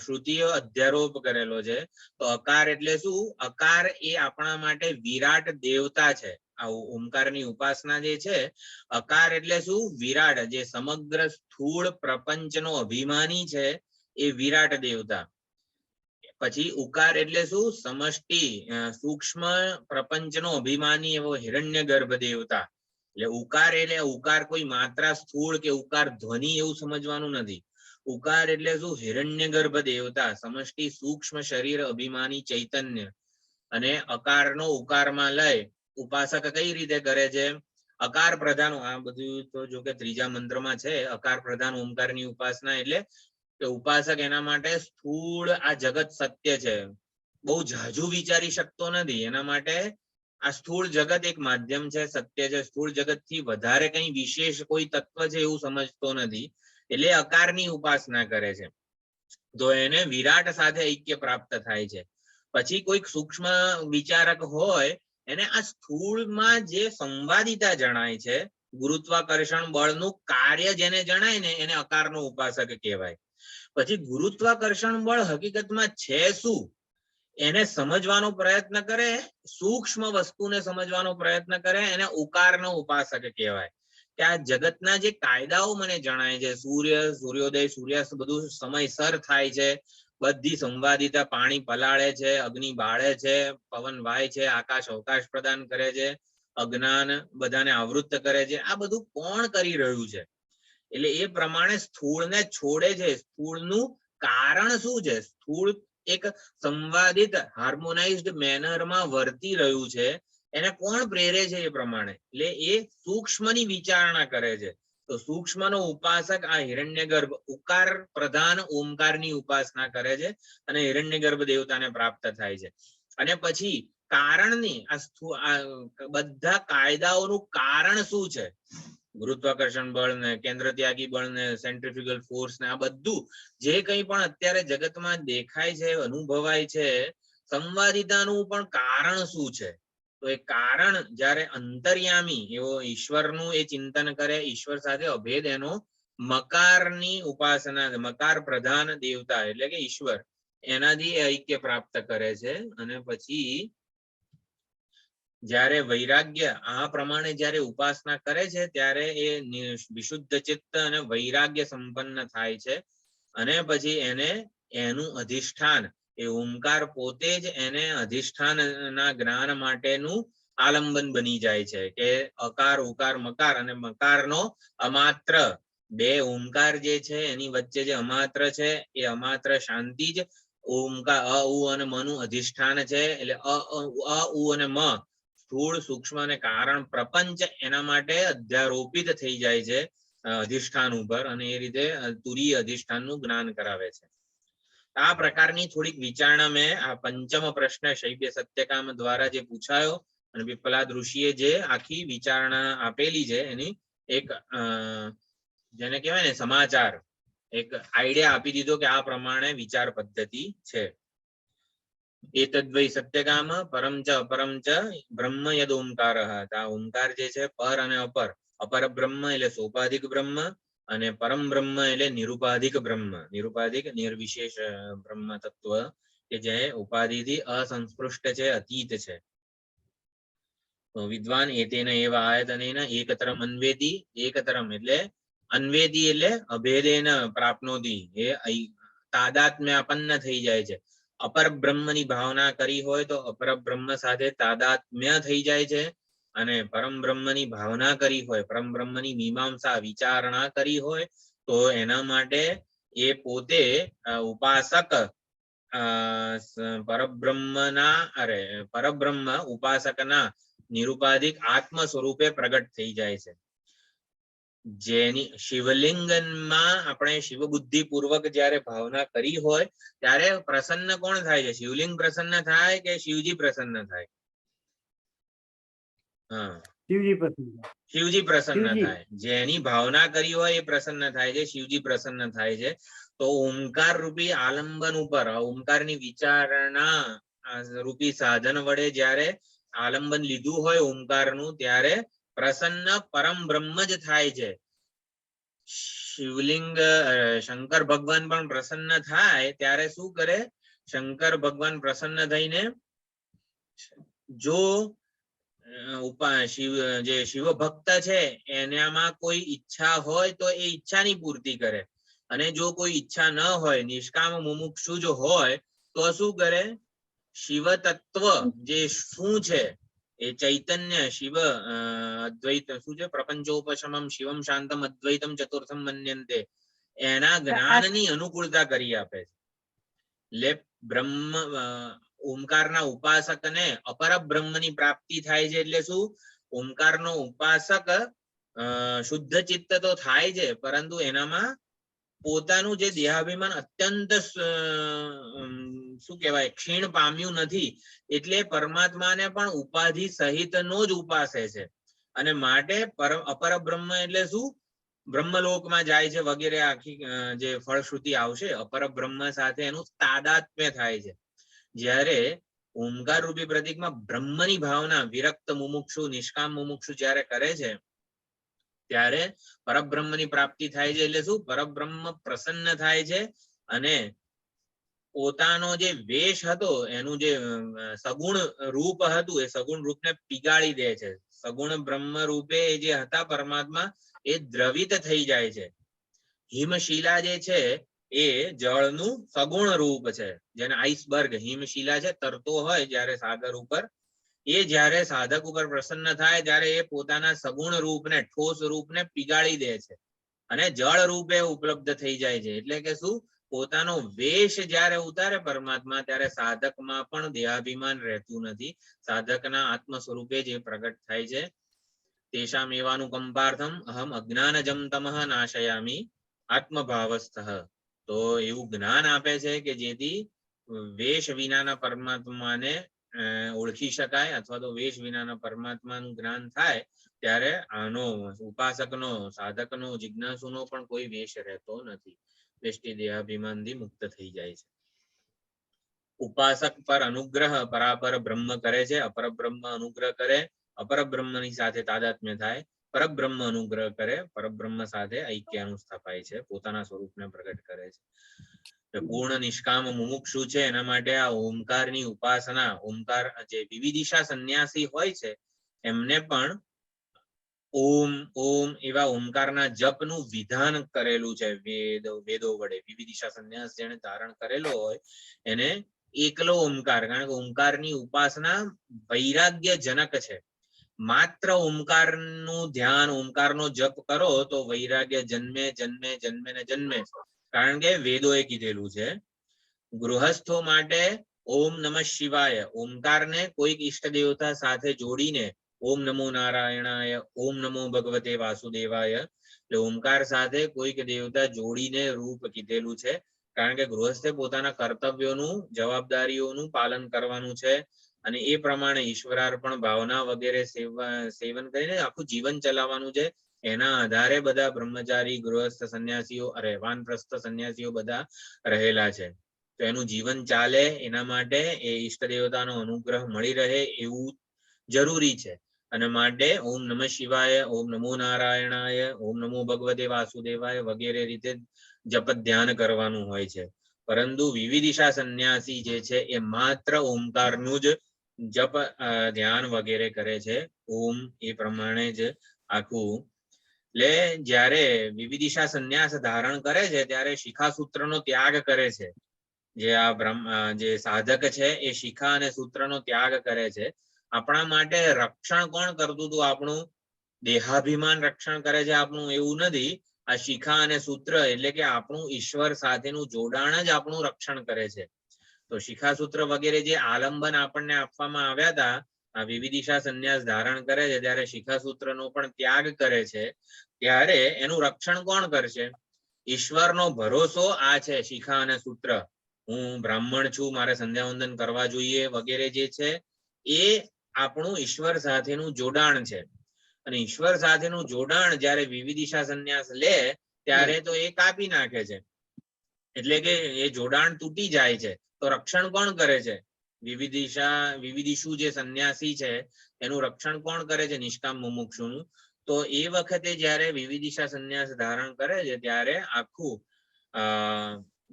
[SPEAKER 1] શ્રુતિએ અધ્યારોપ કરેલો છે. તો અકાર એટલે શું? અકાર એ આપણા માટે વિરાટ દેવતા છે. આ ઓમકારની ઉપાસના જે છે, અકાર એટલે શું? વિરાટ, જે સમગ્ર સ્થૂળ પ્રપંચનો અભિમાની છે એ વિરાટ દેવતા. પછી ઉકાર એટલે શું? સમષ્ટિ સૂક્ષ્મ પ્રપંચનો અભિમાની એવો હિરણ્ય ગર્ભ દેવતા. એટલે ઉકાર એટલે ઉકાર કોઈ માત્રા સ્થૂળ કે ઉકાર ધ્વનિ એવું સમજવાનું નથી. ઉકાર એટલે શું? હિરણ્ય ગર્ભ દેવતા, સમષ્ટિ સૂક્ષ્મ શરીર અભિમાની ચૈતન્ય. અને અકારનો ઉકારમાં લય ઉપાસક કઈ રીતે કરે છે? અકાર પ્રધાન, આ બધું તો જો કે ત્રીજા મંત્રમાં છે, અકાર પ્રધાન ઓમકારની ઉપાસના. એટલે કે ઉપાસક એના માટે સ્થૂળ આ જગત સત્ય છે, બહુ ઝાઝું વિચારી શકતો નથી. એના માટે આ સ્થૂળ જગત એક માધ્યમ છે, સત્ય છે. સ્થૂળ જગત થી વધારે કઈ વિશેષ કોઈ તત્વ છે એવું સમજતો નથી. એટલે અકારની ઉપાસના કરે છે. તો એને વિરાટ સાથે ઐક્ય પ્રાપ્ત થાય છે. પછી કોઈક સૂક્ષ્મ વિચારક હોય એને આ સ્થૂળમાં જે સંવાદિતા જણાય છે, ગુરુત્વાકર્ષણ બળનું કાર્ય જેને જણાય ને એને અકારનો ઉપાસક કહેવાય. પછી ગુરુત્વાકર્ષણ બળ હકીકતમાં છે શું એને સમજવાનો પ્રયત્ન કરે, સૂક્ષ્મ વસ્તુને સમજવાનો પ્રયત્ન કરે, એને ઉકારનો ઉપાસક કહેવાય. કે આ જગતના જે કાયદાઓ મને જણાય છે, સૂર્યોદય સૂર્યાસ્ત બધું સમયસર થાય છે, બધી સંવાદિતા, પાણી પલાળે છે, અગ્નિ બાળે છે, પવન વાય છે, આકાશ અવકાશ પ્રદાન કરે છે, અજ્ઞાન બધાને આવૃત્ત કરે છે, આ બધું કોણ કરી રહ્યું છે? એટલે એ પ્રમાણે સ્થૂળને છોડે છે. સ્થૂળનું કારણ શું છે? સ્થૂળ એક સંવાદિત હાર્મોનાઇઝ્ડ મેનરમાં વર્તી રહ્યું છે, એને કોણ પ્રેરે છે? એ પ્રમાણે એટલે એ સૂક્ષ્મની વિચારણા કરે છે. તો સૂક્ષ્મનો ઉપાસક આ હિરણ્યગર્ભ ઉકાર પ્રધાન ઓમકારની ઉપાસના કરે છે અને હિરણ્યગર્ભ દેવતાને પ્રાપ્ત થાય છે. અને પછી કારણની આ બધા કાયદાઓનું કારણ શું છે? ગુરુત્વાકર્ષણ બળ ને કેન્દ્ર ત્યાગી બળ ને સેન્ટ્રીફ્યુગલ ફોર્સ ને આ બધું જે કંઈ પણ અત્યારે જગતમાં દેખાય છે, અનુભવાય છે, સંવાદિતાનું પણ કારણ શું છે? તો એ કારણ જ્યારે અંતર્યામી એવો ઈશ્વરનું એ ચિંતન કરે, ઈશ્વર સાથે અભેદ એનો મકારની ઉપાસના, મકાર પ્રધાન દેવતા એટલે કે ઈશ્વર, એનાથી ઐક્ય પ્રાપ્ત કરે છે. અને પછી જ્યારે વૈરાગ્ય આ પ્રમાણે જ્યારે ઉપાસના કરે છે ત્યારે એ વિશુદ્ધ ચિત્ત અને વૈરાગ્ય સંપન્ન થાય છે અને પછી એને એનું અધિષ્ઠાન એ ઓમકાર પોતે જ એને અધિષ્ઠાનના જ્ઞાન માટેનું આલંબન બની જાય છે કે અકાર ઉકાર મકાર અને મકારનો અમાત્ર બે ઓમકાર જે છે એની વચ્ચે જે અમાત્ર છે એ અમાત્ર શાંતિ જ ઓમકાર અ ઉ અને મ નું અધિષ્ઠાન છે. એટલે અ ઉ અને મ સ્થૂળ સૂક્ષ્મ અને કારણ પ્રપંચ એના માટે અધ્યારોપિત થઈ જાય છે અધિષ્ઠાન ઉપર અને એ રીતે તુરીય અધિષ્ઠાનનું જ્ઞાન કરાવે છે. આ પ્રકારની થોડીક વિચારણા મેં આ પંચમ પ્રશ્ન શૈવ્ય સત્યકામ દ્વારા જે પૂછાયો અને પીપલાદ ઋષિએ જે આખી વિચારણા આપેલી છે એની એક જેને કહેવાય ને સમાચાર એક આઈડિયા આપી દીધો કે આ પ્રમાણે વિચાર પદ્ધતિ છે. એતદ્વૈ સત્યકામ પરમ ચ અપરમ ચ બ્રહ્મ યદ ઓમકાર. આ ઓમકાર જે છે પર અને અપર. અપર બ્રહ્મ એટલે સોપાધિક બ્રહ્મ અને પરમ બ્રહ્મ એટલે નિરુપાધિક બ્રહ્મ. નિરુપાધિક નિર્વિશેષ બ્રહ્મ તત્વ કે જે ઉપાધિથી અસંસ્પૃષ્ટ છે, અતીત છે. વિદ્વાન એતેન એવા આયતનેન એકતરમ અન્વેતિ. એકતરમ એટલે અન્વેતિ એટલે અભેદેન પ્રાપ્નોતિ. એ તાદાત્મ્ય આપન્ન થઈ જાય છે. અપર બ્રહ્મની ભાવના કરી હોય તો અપર બ્રહ્મ સાથે તાદાત્મ્ય થઈ જાય છે અને પરમ બ્રહ્મની ભાવના કરી હોય, પરમ બ્રહ્મની મીમાંસા વિચારણા કરી હોય તો એના માટે એ પોતે ઉપાસક પરબ્રહ્મ ઉપાસકના નિરુપાધિક આત્મ સ્વરૂપે પ્રગટ થઈ જાય છે. જેની શિવલિંગમાં આપણે શિવ બુદ્ધિ પૂર્વક જયારે ભાવના કરી હોય ત્યારે પ્રસન્ન કોણ થાય છે? શિવલિંગ પ્રસન્ન થાય કે શિવજી પ્રસન્ન થાય? શિવજી પ્રસન્ન થાય. જેની ભાવના કરી હોય એ પ્રસન્ન થાય છે, શિવજી પ્રસન્ન થાય છે. તો ઓમકાર રૂપી આલંબન ઉપર ઓમકારની વિચારણા રૂપી સાધન વડે જ્યારે આલંબન લીધું હોય ઓમકારનું ત્યારે પ્રસન્ન પરમ બ્રહ્મ જ થાય છે. શિવલિંગ શંકર ભગવાન પણ પ્રસન્ન થાય ત્યારે શું કરે? શંકર ભગવાન પ્રસન્ન થઈને જો જે શિવ ભક્ત છે એનામાં કોઈ ઈચ્છા હોય તો એ ઈચ્છાની પૂર્તિ કરે અને જો કોઈ ઈચ્છા ન હોય, નિષ્કામ મુમુક્ષુ જો હોય તો શું કરે? શિવ તત્વ જે શું છે એ ચૈતન્ય શિવ અદ્વૈત શું છે? પ્રપંચોપશમમ શિવમ શાંતમ અદ્વૈતમ ચતુર્થમ મન્યંતે. એના જ્ઞાનની અનુકૂળતા કરી આપે છે. એટલે બ્રહ્મ ઓમકારના ઉપાસકને અપર બ્રહ્મની પ્રાપ્તિ થાય છે. એટલે શું? ઓમકારનો ઉપાસક શુદ્ધ ચિત્ત તો થાય છે પરંતુ એનામાં પોતાનું જે દેહાભિમાન અત્યંત શું કહેવાય ક્ષીણ પામ્યું નથી. એટલે પરમાત્માને પણ ઉપાધિ સહિતનો જ ઉપાસે છે અને માટે અપર બ્રહ્મ એટલે શું? બ્રહ્મલોકમાં જાય છે વગેરે આખી જે ફળશ્રુતિ આવશે. અપર બ્રહ્મ સાથે એનું તાદાત્મ્ય થાય છે. જ્યારે ઓમકાર રૂપી પ્રતીકમાં બ્રહ્મની ભાવના વિરક્ત મુમુક્ષુ નિષ્કામ મુમુક્ષુ જ્યારે કરે છે ત્યારે પરબ્રહ્મની પ્રાપ્તિ થાય છે. એટલે શું? પરબ્રહ્મ પ્રસન્ન થાય છે અને પોતાનો જે વેશ હતો એનું જે સગુણ રૂપ હતું એ સગુણ રૂપને પીગાળી દે છે. સગુણ બ્રહ્મ રૂપે જે હતા પરમાત્મા એ દ્રવિત થઈ જાય છે. હિમશિલા જે છે એ જળનું સગુણ રૂપ છે. જેને આઈસબર્ગ હિમશિલા છે તરતો હોય જ્યારે સાગર ઉપર, એ જ્યારે સાધક ઉપર પ્રસન્ન થાય ત્યારે એ પોતાના સગુણ રૂપને ઠોસ રૂપને પીગાળી દે છે અને જળ રૂપે ઉપલબ્ધ થઈ જાય છે. એટલે કે શું? પોતાનો વેશ જ્યારે ઉતારે પરમાત્મા ત્યારે સાધકમાં પણ દેહાભિમાન રહેતું નથી. સાધકના આત્મ સ્વરૂપે જે પ્રગટ થાય છે. તેષામ એવાનું કંપાર્થમ અહમ અજ્ઞાનજમ તમઃ નાશયામી આત્મભાવસ્થ. તો એવું જ્ઞાન આપે છે કે જેથી વેશ વિનાના પરમાત્માને ઓળખી શકાય અથવા તો વેશ વિનાના પરમાત્માનું જ્ઞાન થાય ત્યારે આનો ઉપાસકનો સાધકનો જિજ્ઞાસુનો પણ કોઈ વેશ રહેતો નથી. વેષ્ટિ દેહાભિમાનથી મુક્ત થઈ જાય છે. ઉપાસક પર અનુગ્રહ પરાપર બ્રહ્મ કરે છે. અપર બ્રહ્મ અનુગ્રહ કરે, અપર બ્રહ્મની સાથે તાદાત્મ્ય થાય. પરબ્રહ્મ અનુગ્રહ કરે, પરબ્રહ્મ સાથે ઐક્ય અનુસ્થાપાય છે, પોતાના સ્વરૂપને પ્રગટ કરે છે. પૂર્ણ નિષ્કામ મુમુક્ષુ છે એના માટે આ ઓમકારની ઉપાસના, ઓમકાર જે વિવિધિશા સંન્યાસી હોય છે એમને પણ ઓમ ઓમ એવા ઓમકારના જપનું વિધાન કરેલું છે વેદો વડે. વિવિધિશા સંન્યાસ જેને ધારણ કરેલો હોય એને એકલો ઓમકાર, કારણ કે ઓમકારની ઉપાસના વૈરાગ્યજનક છે. માત્ર ઓમકારનું ધ્યાન, ઓમકારનો જપ કરો તો વૈરાગ્ય જન્મે જન્મે જન્મે ને જન્મે, કારણ કે વેદોએ કીધેલું છે. ગૃહસ્થો માટે ઓમ નમઃ શિવાય, ઓમકારને કોઈક ઈષ્ટ દેવતા સાથે જોડીને ઓમ નમો નારાયણાય, ઓમ નમો ભગવતે વાસુદેવાય, એટલે ઓમકાર સાથે કોઈક દેવતા જોડીને રૂપ કીધેલું છે. કારણ કે ગૃહસ્થે પોતાના કર્તવ્યોનું, જવાબદારીઓનું પાલન કરવાનું છે અને એ પ્રમાણે ઈશ્વરાર્પણ ભાવના વગેરે સેવન કરીને આખું જીવન ચલાવવાનું છે. એના આધારે બધા બ્રહ્મચારી, ગૃહસ્થ સંન્યાસીઓ, અરે વાનપ્રસ્થ સંન્યાસીઓ બધા રહેલા છે. તો એનું જીવન ચાલે એના માટે એ ઈષ્ટ દેવતાનો અનુગ્રહ મળી રહે એવું જરૂરી છે. અને માટે ઓમ નમઃ શિવાય, ઓમ નમો નારાયણાય, ઓમ નમો ભગવતે વાસુદેવાય વગેરે રીતે જપ ધ્યાન કરવાનું હોય છે. પરંતુ વિવિધિશા સંન્યાસી જે છે એ માત્ર ઓમકારનું જ જપ ધ્યાન વગેરે કરે છે. ઓમ એ પ્રમાણે જ આખું. એટલે જ્યારે વિવિધિશા સંન્યાસ ધારણ કરે છે ત્યારે શિખા સૂત્રનો ત્યાગ કરે છે. જે આ જે સાધક છે એ શિખા અને સૂત્રનો ત્યાગ કરે છે. આપણા માટે રક્ષણ કોણ કરતું હતું? આપણું દેહાભિમાન રક્ષણ કરે છે આપણું, એવું નથી. આ શિખા અને સૂત્ર એટલે કે આપણું ઈશ્વર સાથેનું જોડાણ જ આપણું રક્ષણ કરે છે. તો શિખા સૂત્ર વગેરે જે આલંબન આપણને આપવામાં આવ્યા હતા, આ વિવિધિશા સંન્યાસ ધારણ કરે છે ત્યારે શિખા સૂત્રનો પણ ત્યાગ કરે છે, ત્યારે એનું રક્ષણ કોણ કરશે? ઈશ્વરનો ભરોસો આ છે શિખા અને સૂત્ર. હું બ્રાહ્મણ છું, મારે સંધ્યાવંદન કરવા જોઈએ વગેરે જે છે એ આપણું ઈશ્વર સાથેનું જોડાણ છે. અને ઈશ્વર સાથેનું જોડાણ જ્યારે વિવિધિશા સંન્યાસ લે ત્યારે તો એ કાપી નાખે છે. એટલે કે એ જોડાણ તૂટી જાય છે. તો રક્ષણ કોણ કરે છે? વિવિધિશુ જે સંન્યાસી છે એનું રક્ષણ કોણ કરે છે? નિષ્કામ મુમુક્ષુનું. તો એ વખતે જ્યારે વિવિધિશા સંન્યાસ ધારણ કરે છે ત્યારે આખું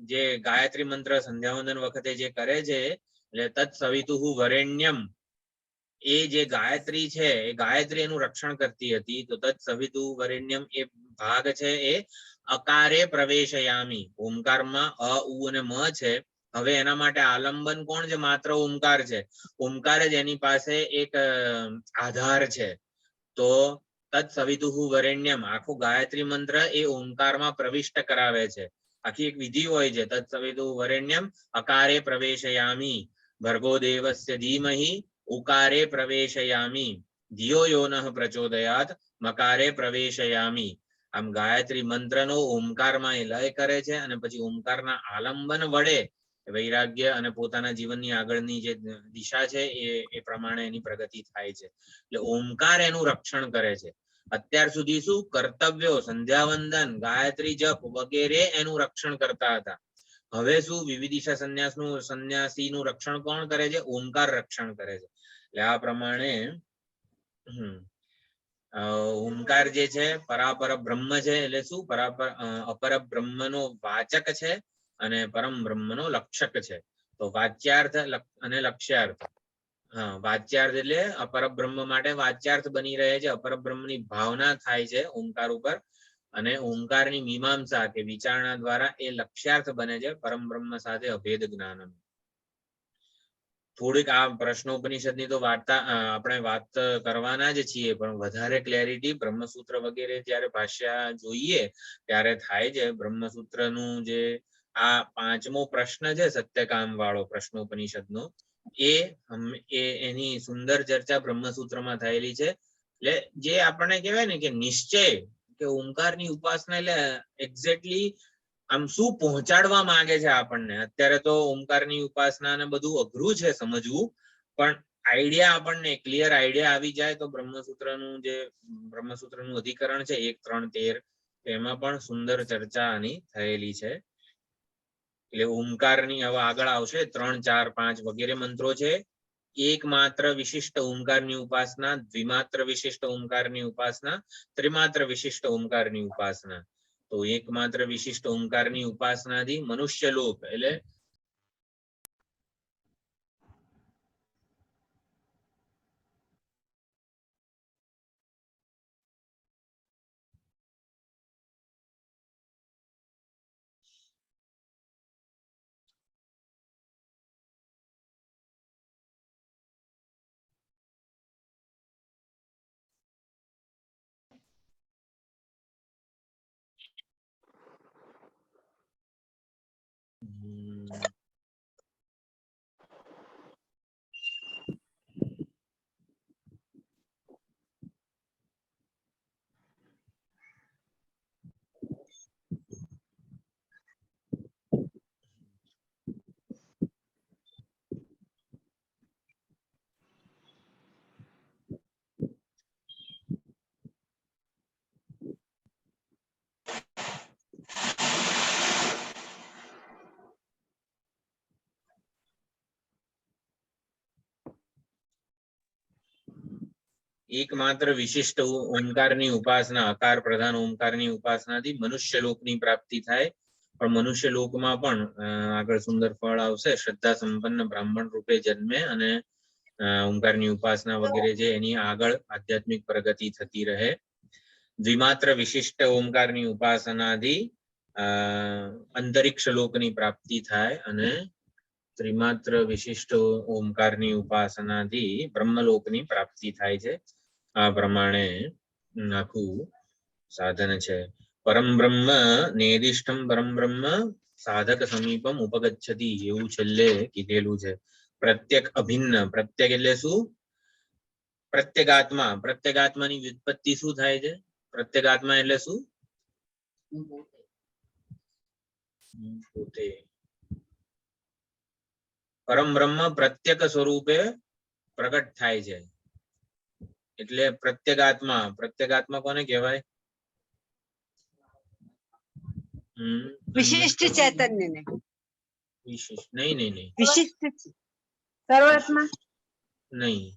[SPEAKER 1] જે ગાયત્રી મંત્ર સંધ્યાવંદન વખતે જે કરે છે, એટલે તત્ સવિતુઃ વરેણ્યમ, એ જે ગાયત્રી છે એ ગાયત્રી એનું રક્ષણ કરતી હતી. તો તત્ સવિતુઃ વરેણ્યમ એ ભાગ છે એ અકારે પ્રવેશયામી. ઓમકારમાં અ, ઉ અને મ છે. હવે એના માટે આલંબન કોણ છે? માત્ર ઓમકાર છે. ઓમકાર જ એની પાસે એક આધાર છે. તો તત્ સવિતુઃ વરેણ્યમ, આખું ગાયત્રી મંત્ર એ ઓમકારમાં પ્રવિષ્ટ કરાવે છે. આખી એક વિધિ હોય છે. તત્ સવિતુઃ વરેણ્યમ અકારે પ્રવેશયામી, ભર્ગો દેવસ્ય ધીમહિ ઉકારે પ્રવેશયામી, ધિયો યો નઃ પ્રચોદયાત મકારે પ્રવેશયામી. આમ ગાયત્રી મંત્રનો ઓમકારમાં એ લય કરે છે અને પછી ઓમકારના આલંબન વડે વૈરાગ્ય અને પોતાના જીવનની આગળની જે દિશા છે એ પ્રમાણે એની પ્રગતિ થાય છે. એટલે ઓમકાર એનું રક્ષણ કરે છે. અત્યાર સુધી શું કર્તવ્યો, સંધ્યાવંદન, ગાયત્રી જપ વગેરે એનું રક્ષણ કરતા હતા. હવે શું વિવિધિશા સંન્યાસીનું રક્ષણ કોણ કરે છે? ઓમકાર રક્ષણ કરે છે. એટલે આ પ્રમાણે ઓમકાર જે છે પરાપર બ્રહ્મ છે. એટલે શું? અપર બ્રહ્મનો વાચક છે અને પરમ બ્રહ્મનો લક્ષક છે. તો વાચ્યાર્થ અને લક્ષ્યાર્થ. વાચ્યાર્થ એટલે અપર બ્રહ્મ માટે વાચ્યાર્થ બની રહે છે. અપર બ્રહ્મની ભાવના થાય છે ઓમકાર ઉપર, અને ઓમકારની મીમાંસા કે વિચારણા દ્વારા એ લક્ષ્યાર્થ બને છે પરમ બ્રહ્મ સાથે અભેદ જ્ઞાન. થોડીક આ પ્રશ્નોપનિષદની તો વાર્તા આપણે વાત કરવાના જ છીએ, પણ વધારે ક્લેરિટી બ્રહ્મસૂત્ર વગેરે જ્યારે ભાષ્ય જોઈએ ત્યારે થાય છે. બ્રહ્મસૂત્રનું જે આ 5મો પ્રશ્ન છે સત્યકામ વાળો પ્રશ્નોપનિષદનો, એની સુંદર ચર્ચા બ્રહ્મસૂત્રમાં થયેલી છે. એટલે જે આપણને કહેવાય ને કે નિશ્ચય, કે ઓમકારની ઉપાસના એટલે એક્ઝેક્ટલી આમ શું પહોંચાડવા માંગે છે આપણને. અત્યારે તો ઓમકારની ઉપાસના ને બધું અઘરું છે સમજવું, પણ આઈડિયા આપણને ક્લિયર આઈડિયા આવી જાય તો બ્રહ્મસૂત્રનું અધિકરણ છે 1, 3, 13, એમાં પણ સુંદર ચર્ચા આની થયેલી છે. એટલે ઓમકારની હવે આગળ આવશે 3, 4, 5 વગેરે મંત્રો છે. એક માત્ર વિશિષ્ટ ઓમકારની ઉપાસના, દ્વિમાત્ર વિશિષ્ટ ઓમકારની ઉપાસના, ત્રિમાત્ર વિશિષ્ટ ઓમકારની ઉપાસના. તો એકમાત્ર વિશિષ્ટ ઓમકારની ઉપાસનાથી મનુષ્ય લોક એટલે એકમાત્ર વિશિષ્ટ ઓમકારની ઉપાસના આકાર પ્રધાન ઓમકારની ઉપાસનાથી મનુષ્ય લોકની પ્રાપ્તિ થાય. પણ મનુષ્ય લોકમાં પણ આગળ સુંદર ફળ આવશે. શ્રદ્ધા સંપન્ન બ્રાહ્મણ રૂપે જન્મે અને ઓમકારની ઉપાસના વગેરે જે એની આગળ આધ્યાત્મિક પ્રગતિ થતી રહે. દ્વિમાત્ર વિશિષ્ટ ઓમકારની ઉપાસનાથી અંતરિક્ષ લોકની પ્રાપ્તિ થાય અને ત્રિમાત્ર વિશિષ્ટ ઓમકારની ઉપાસનાથી બ્રહ્મલોકની પ્રાપ્તિ થાય છે. આ પ્રમાણે આખું સાધન છે. પરમ બ્રહ્મ નેદિષ્ટમ પરમ બ્રહ્મ સાધક સમીપમ ઉપગચ્છતિ એવું છેલ્લે કીધેલું છે. પ્રત્યેક અભિન્ન પ્રત્યેક એટલે શું? પ્રત્યેગાત્મા. પ્રત્યેગાત્માની વ્યુત્પત્તિ શું થાય છે? પ્રત્યેગાત્મા એટલે શું? પોતે પરમ બ્રહ્મ પ્રત્યેક સ્વરૂપે પ્રગટ થાય છે. એટલે પ્રત્યેગાત્મા. પ્રત્યેગાત્મા કોને કહેવાય?
[SPEAKER 4] વિશિષ્ટ ચૈતન્યને.
[SPEAKER 1] વિશિષ્ટ નહીં નહીં નહીં
[SPEAKER 4] વિશિષ્ટ સર્વાત્મા
[SPEAKER 1] નહીં.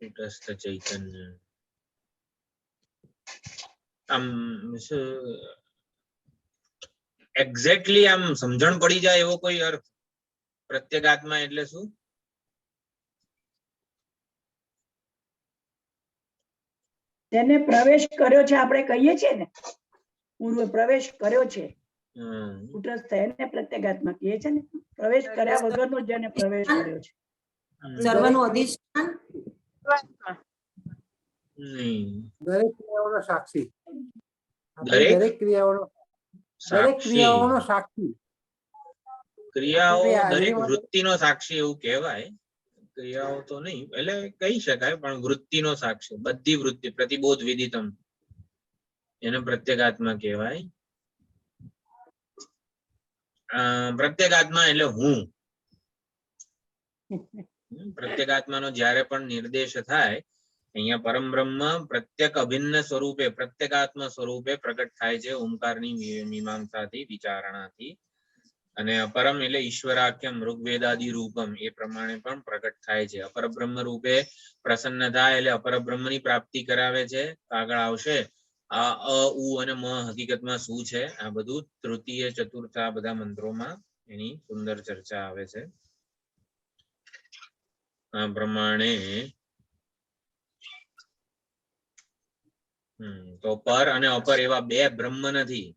[SPEAKER 1] કુટસ્થ ચૈતન્ય. આમ એક્ઝેક્ટલી આમ સમજણ પડી જાય એવો કોઈ અર્થ? પ્રત્યેગાત્મા એટલે શું?
[SPEAKER 3] તેને પ્રવેશ કર્યો છે આપણે કહીએ છીએ ને, પૂર્વ પ્રવેશ કર્યો છે. કુટસ્થ એને પ્રત્યેગાત્મા કહીએ છે ને. પ્રવેશ કર્યા વગરનો જેને પ્રવેશ કર્યો છે.
[SPEAKER 5] સર્વનું અધિષ્ઠાન
[SPEAKER 6] દરેક ક્રિયાઓનો સાક્ષી.
[SPEAKER 1] દરેક
[SPEAKER 6] ક્રિયાઓનો સાક્ષી.
[SPEAKER 1] ક્રિયાઓ દરેક વૃત્તિનો સાક્ષી એવું કહેવાય. ક્રિયાઓ તો નહીં એટલે કહી શકાય પણ વૃત્તિનો સાક્ષી. બધી વૃત્તિ પ્રતિબોધ વિદિતમ એને પ્રત્યેગાત્મા કહેવાય. પ્રત્યેગાત્મા એટલે હું. પ્રત્યેગાત્માનો જ્યારે પણ નિર્દેશ થાય અહીંયા પરમ બ્રહ્મ પ્રત્યેક અભિન્ન સ્વરૂપે પ્રત્યેગાત્મ સ્વરૂપે પ્રગટ થાય છે ઓમકારની મીમાંસાથી વિચારણાથી. અને અપરમ એટલે ઈશ્વરાખ્યમ ઋગ્વેદાદિ રૂપમ એ પ્રમાણે પણ પ્રગટ થાય છે. અપર બ્રહ્મ રૂપે પ્રસન્ન થાય એટલે અપર બ્રહ્મની પ્રાપ્તિ કરાવે છે. આગળ આવશે આ અ ઉ અને મ હકીકતમાં શું છે આ બધું તૃતીય ચતુર્થ આ બધા મંત્રોમાં એની સુંદર ચર્ચા આવે છે. આ પ્રમાણે તો પર અને અપર એવા બે બ્રહ્મ નથી.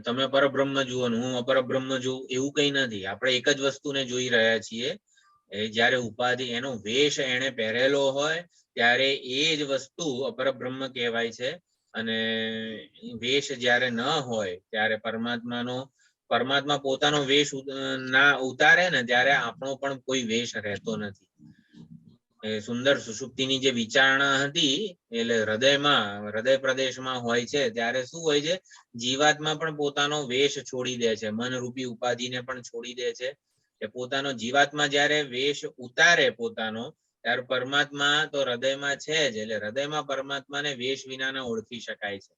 [SPEAKER 1] તમે પરબ્રહ્મ જુઓ ને હું અપરબ્રહ્મ જોઉં એવું કઈ નથી. આપણે એક જ વસ્તુને જોઈ રહ્યા છીએ. જયારે ઉપાધિ એનો વેશ એને પહેરેલો હોય ત્યારે એ જ વસ્તુ અપરબ્રહ્મ કહેવાય છે. અને વેશ જયારે ન હોય ત્યારે પરમાત્મા પોતાનો વેશ ના ઉતારે ને ત્યારે આપણો પણ કોઈ વેશ રહેતો નથી. સુંદર સુષુપ્તિની જે વિચારણા હતી એટલે હૃદય પ્રદેશમાં હોય છે ત્યારે શું હોય છે? જીવાત્મા પણ પોતાનો વેશ છોડી દે છે. મનરૂપી ઉપાધિને પણ છોડી દે છે. કે પોતાનો જીવાત્મા જયારે વેશ ઉતારે પોતાનો ત્યારે પરમાત્મા તો હૃદયમાં છે જ. એટલે હૃદયમાં પરમાત્માને વેશ વિનાના ઓળખી શકાય છે.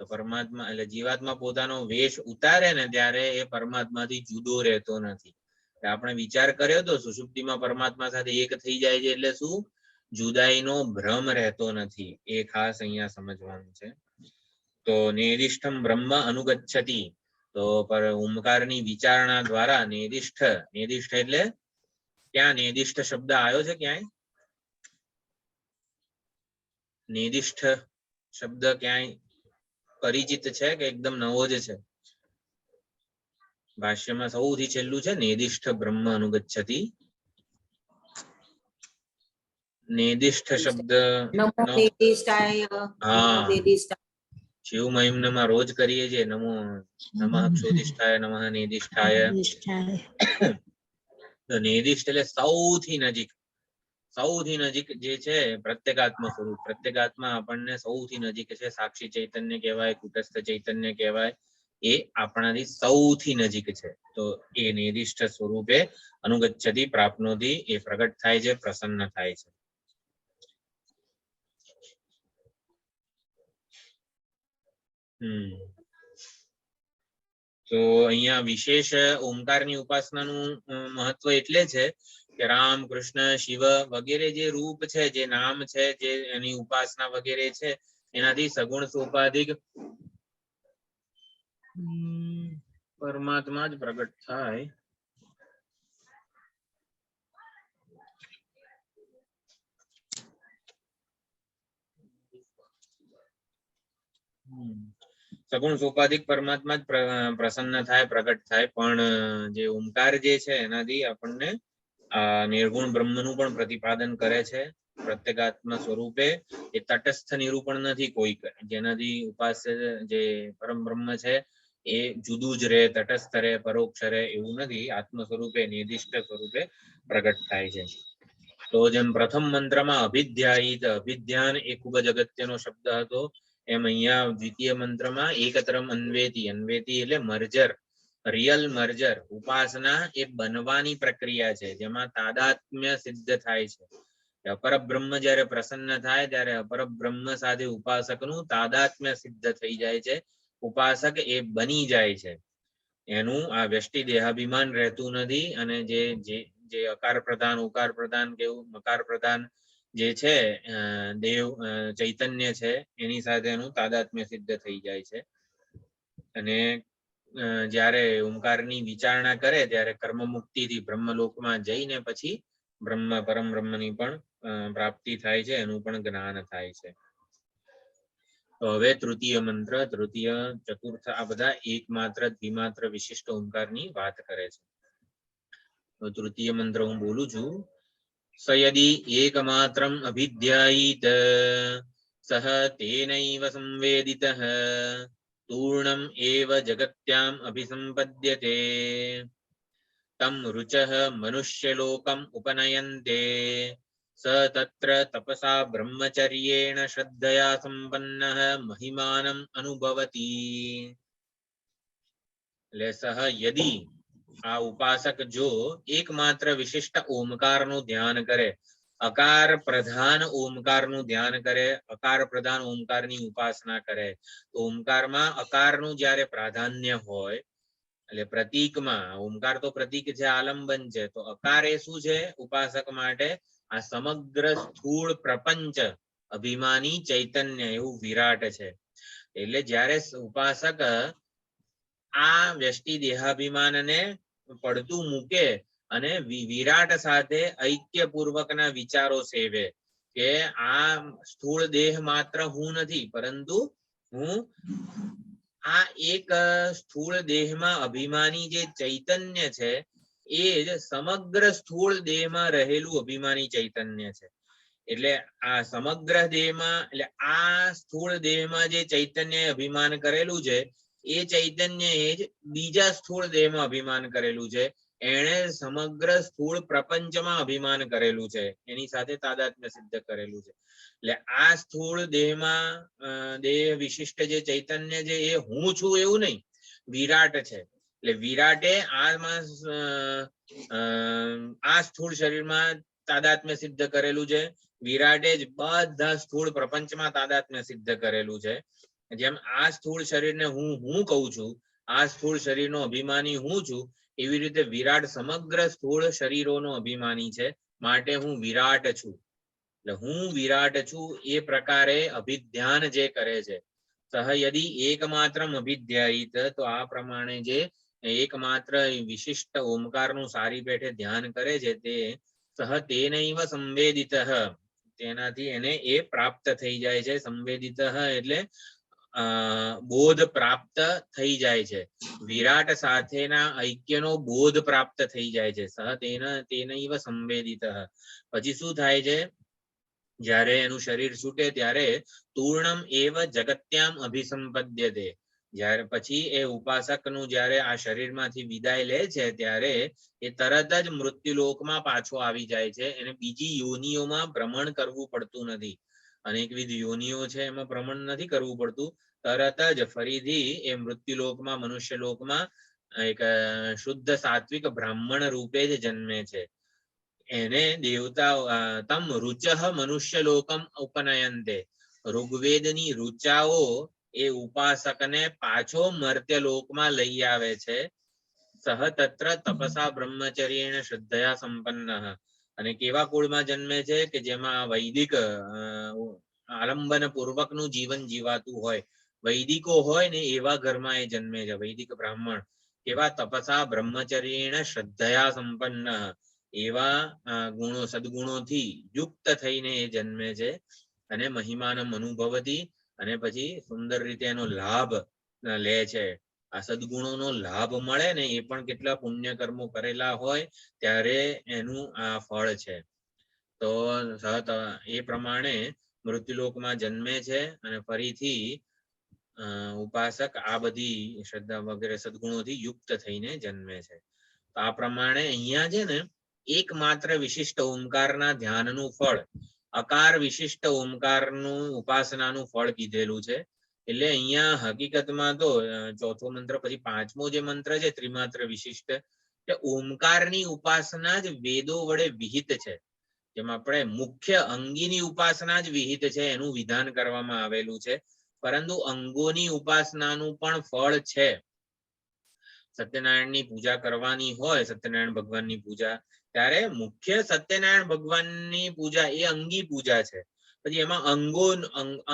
[SPEAKER 1] તો પરમાત્મા એટલે જીવાત્મા પોતાનો વેશ ઉતારે ને ત્યારે એ પરમાત્માથી જુદો રહેતો નથી. આપણે વિચાર કર્યો તો સુષુપ્તિમાં પરમાત્મા સાથે એક થઈ જાય છે એટલે શું? જુદાઈનો ભ્રમ રહેતો નથી, એ ખાસ અહીંયા સમજવાનું છે. તો નેદિષ્ઠમ બ્રહ્મ અનુગચ્છતિ, તો પર ઓમકારની વિચારણા દ્વારા નેદિષ્ઠ એટલે ક્યાં નેદિષ્ઠ શબ્દ આવ્યો છે ક્યાંય? નેદિષ્ઠ શબ્દ ક્યાંય પરિચિત છે કે એકદમ નવો જ છે? ભાષ્યમાં સૌથી છેલ્લું છે નેદિષ્ઠ બ્રહ્મ અનુગચ્છતિ. નેદિષ્ઠ શબ્દ શિવ મહિમ્નમાં રોજ કરીએ છીએ, નમો નમઃ ક્ષોધિષ્ઠાય નમઃ નેદિષ્ઠાય. તો નેદિષ્ઠ એટલે સૌથી નજીક જે છે પ્રત્યેગાત્મ સ્વરૂપ. પ્રત્યેગાત્મા આપણને સૌથી નજીક છે. સાક્ષી ચૈતન્ય કહેવાય, કુટસ્થ ચૈતન્ય કહેવાય, એ આપણાથી સૌથી નજીક છે. તો એ નેદિષ્ઠ સ્વરૂપે અનુગચ્છતિ પ્રાપ્નોતિ, એ પ્રગટ થાય છે, પ્રસન્ન થાય છે. તો અહીંયા વિશેષ ઓમકારની ઉપાસનાનું મહત્વ એટલે છે કે રામ, કૃષ્ણ, શિવ વગેરે જે રૂપ છે, જે નામ છે, જે એની ઉપાસના વગેરે છે, એનાથી સગુણ સોપાધિક પરમાત્મા જ પ્રગટ થાય. સગુણ સોપાધિક પરમાત્મા જ પ્રસન્ન થાય, પ્રગટ થાય. પણ જે ઓમકાર જે છે એનાથી આપણને નિર્ગુણ બ્રહ્મનું પણ પ્રતિપાદન કરે છે પ્રત્યેગાત્મ સ્વરૂપે. એ તટસ્થ નિરૂપણ નથી કોઈ, જેનાથી ઉપાસ્ય જે પરમ બ્રહ્મ છે એ જુદું જ રહે, તટસ્થ રહે, પરોક્ષ રહે, એવું નથી. આત્મ સ્વરૂપે નિર્દિષ્ટ સ્વરૂપે પ્રગટ થાય છે. તો જેમ પ્રથમ મંત્રમાં અભિધ્યાયિત, અભિધ્યાન એ ખૂબ જ અગત્યનો શબ્દ હતો, એમ અહીંયા દ્વિતીય મંત્રમાં એકતરમ અન્વેતિ, અન્વેતિ એટલે મર્જર, રિયલ મર્જર. ઉપાસના એ બનવાની પ્રક્રિયા છે, જેમાં તાદાત્મ્ય સિદ્ધ થાય છે. અપર બ્રહ્મ જયારે પ્રસન્ન થાય ત્યારે અપર બ્રહ્મ સાથે ઉપાસકનું તાદાત્મ્ય સિદ્ધ થઈ જાય છે. ઉપાસક એ બની જાય છે. એનું આ વ્યષ્ટિ દેહાભિમાન રહેતું નથી. અને જે અકાર પ્રધાન, ઉકાર પ્રધાન કે મકાર પ્રધાન જે છે દેવ ચૈતન્ય છે, એની સાથે એનું તાદાત્મ્ય સિદ્ધ થઈ જાય છે. અને જ્યારે ઓમકારની વિચારણા કરે ત્યારે કર્મ મુક્તિથી બ્રહ્મલોકમાં જઈને પછી પરમ બ્રહ્મની પણ પ્રાપ્તિ થાય છે, એનું પણ જ્ઞાન થાય છે. તો હવે તૃતીય મંત્ર, તૃતીય, ચતુર્થ, આ બધા એકમાત્ર, દ્વિમાત્ર, વિશિષ્ટ ઓમકારની વાત કરે છે. તો તૃતીય મંત્ર હું બોલું છું. સયદી એકમાત્રમ અભિધ્યાયિત સહ તેનૈવ સંવેદિતઃ તૂર્ણમ એવ જગત્યામ અભિસંપદ્યતે તમ રુચઃ મનુષ્યલોકમ ઉપનયન્તે સ તત્ર તપસા બ્રહ્મચર્યેણ શ્રદ્ધયા સંપન્નઃ મહિમાનમ અનુભવતી. એટલે સહ યદી, આ ઉપાસક જો એકમાત્ર વિશિષ્ટ ઓમકારનું ધ્યાન કરે, અકાર પ્રધાન ઓમકારનું ધ્યાન કરે, અકાર પ્રધાન ઓમકારની ઉપાસના કરે, તો ઓમકારમાં અકારનું જ્યારે પ્રાધાન્ય હોય, એટલે પ્રતીકમાં, ઓમકાર તો પ્રતીક છે, આલંબન છે, તો અકાર એ શું છે ઉપાસક માટે? આ સમગ્ર સ્થૂળ પ્રપંચ અભિમાની ચૈતન્ય, એવું વિરાટ છે. એટલે જ્યારે ઉપાસક આ વ્યષ્ટિ દેહાભિમાનને પડતું મૂકે અને વિરાટ સાથે ઐક્યપૂર્વકના વિચારો સેવે કે આ સ્થૂળ દેહ માત્ર હું નથી, પરંતુ હું આ એક સ્થૂળ દેહમાં અભિમાની જે ચૈતન્ય છે એ જ સમગ્ર સ્થૂળ દેહમાં રહેલું અભિમાની ચૈતન્ય છે. એટલે આ સમગ્ર દેહમાં, એટલે આ સ્થૂળ દેહમાં જે ચૈતન્ય અભિમાન કરેલું છે, એ ચૈતન્ય એ જ બીજા સ્થૂળ દેહમાં અભિમાન કરેલું છે. એણે સમગ્ર સ્થૂળ પ્રપંચમાં અભિમાન કરેલું છે, એની સાથે તાદાત્મ્ય સિદ્ધ કરેલું છે. એટલે આ સ્થૂળ દેહમાં દેહ વિશિષ્ટ જે ચૈતન્ય છે એ હું છું એવું નહીં, વિરાટ છે. એટલે વિરાટે આ સ્થૂળ શરીરમાં તાદાત્મ્ય સિદ્ધ કરેલું છે. વિરાટે જ બધા સ્થૂળ પ્રપંચમાં તાદાત્મ્ય સિદ્ધ કરેલું છે. જેમ આ સ્થૂળ શરીરને હું કહું છું, આ સ્થૂળ શરીરનો અભિમાની હું છું, એવી રીતે વિરાટ સમગ્ર સ્થૂળ શરીરોનો અભિમાની છે, માટે હું વિરાટ છું. એટલે હું વિરાટ છું એ પ્રકારે અભિધ્યાન જે કરે છે. સહ યદિ એકમાત્રમ અભિધ્યાયિત, તો આ પ્રમાણે જે એકમાત્ર વિશિષ્ટ ઓમકારનું સારી પેઠે ધ્યાન કરે છે તે સહ તેનૈવ સંવેદિતઃ, તેનાથી એને એ પ્રાપ્ત થઈ જાય છે. સંવેદિતઃ એટલે બોધ પ્રાપ્ત થઈ જાય છે. વિરાટ સાથેના ઐક્યનો બોધ પ્રાપ્ત થઈ જાય છે. સહ તેનૈવ સંવેદિતઃ. પછી શું થાય છે? જ્યારે એનું શરીર છૂટે ત્યારે તૂર્ણમ એવ જગત્યામ અભિસંપદ્યતે, જ્યારે પછી એ ઉપાસકનું જ્યારે આ શરીરમાંથી વિદાય લે છે ત્યારે એ તરત જ મૃત્યુલોકમાં પાછો આવી જાય છે. એને બીજી યોનિઓમાં ભ્રમણ કરવું પડતું નથી. અનેકવિધ યોનિઓ છે એમાં ભ્રમણ નથી કરવું પડતું. તરત જ ફરીથી એ મૃત્યુલોકમાં, મનુષ્યલોકમાં એક શુદ્ધ સાત્વિક બ્રાહ્મણ રૂપે જ જન્મે છે. એને દેવતા તમ રુચઃ મનુષ્ય લોકમ ઉપનયંતે, ઋગ્વેદની ઋચાઓ એ ઉપાસકને પાછો મર્ત્ય લોકમાં લઈ આવે છે. સહ તત્ર તપસા બ્રહ્મચર્યેણ શ્રદ્ધયા સંપન્ન, અને કેવા કુળમાં જન્મે છે કે જેમાં વૈદિક આલંબન પૂર્વકનું જીવન જીવાતું હોય, વૈદિકો હોય ને એવા ઘરમાં એ જન્મે છે. વૈદિક બ્રાહ્મણ કેવા તપસા બ્રહ્મચર્યેણ શ્રદ્ધયા સંપન્ન, એવા ગુણો સદગુણોથી યુક્ત થઈને એ જન્મે છે. અને મહિમાનમ અનુભવતી, અને પછી સુંદર રીતે એનો લાભ લે છે. આ સદગુણોનો લાભ મળે ને એ પણ કેટલા પુણ્ય કર્મો કરેલા હોય ત્યારે એનું આ ફળ છે. તો એ પ્રમાણે મૃત્યુલોકમાં જન્મે છે અને ફરીથી ઉપાસક આ બધી શ્રદ્ધા વગેરે સદગુણોથી યુક્ત થઈને જન્મે છે. તો આ પ્રમાણે અહીંયા છે ને એકમાત્ર વિશિષ્ટ ઓમકારના ધ્યાનનું ફળ, અકાર વિશિષ્ટ ઓમકારનું ઉપાસનાનું ફળ કીધેલું છે. એટલે અહીંયા હકીકતમાં તો ચોથો મંત્ર પછી પાંચમો જે મંત્ર છે ત્રિમાત્ર વિશિષ્ટ, એટલે ઓમકારની ઉપાસના જ વેદો વડે વિહિત છે. જેમાં આપણે મુખ્ય અંગીની ઉપાસના જ વિહિત છે, એનું વિધાન કરવામાં આવેલું છે. પરંતુ અંગોની ઉપાસનાનું પણ ફળ છે. સત્યનારાયણની પૂજા કરવાની હોય, સત્યનારાયણ ભગવાનની પૂજા, ત્યારે મુખ્ય સત્યનારાયણ ભગવાનની પૂજા એ અંગી પૂજા છે. પછી એમાં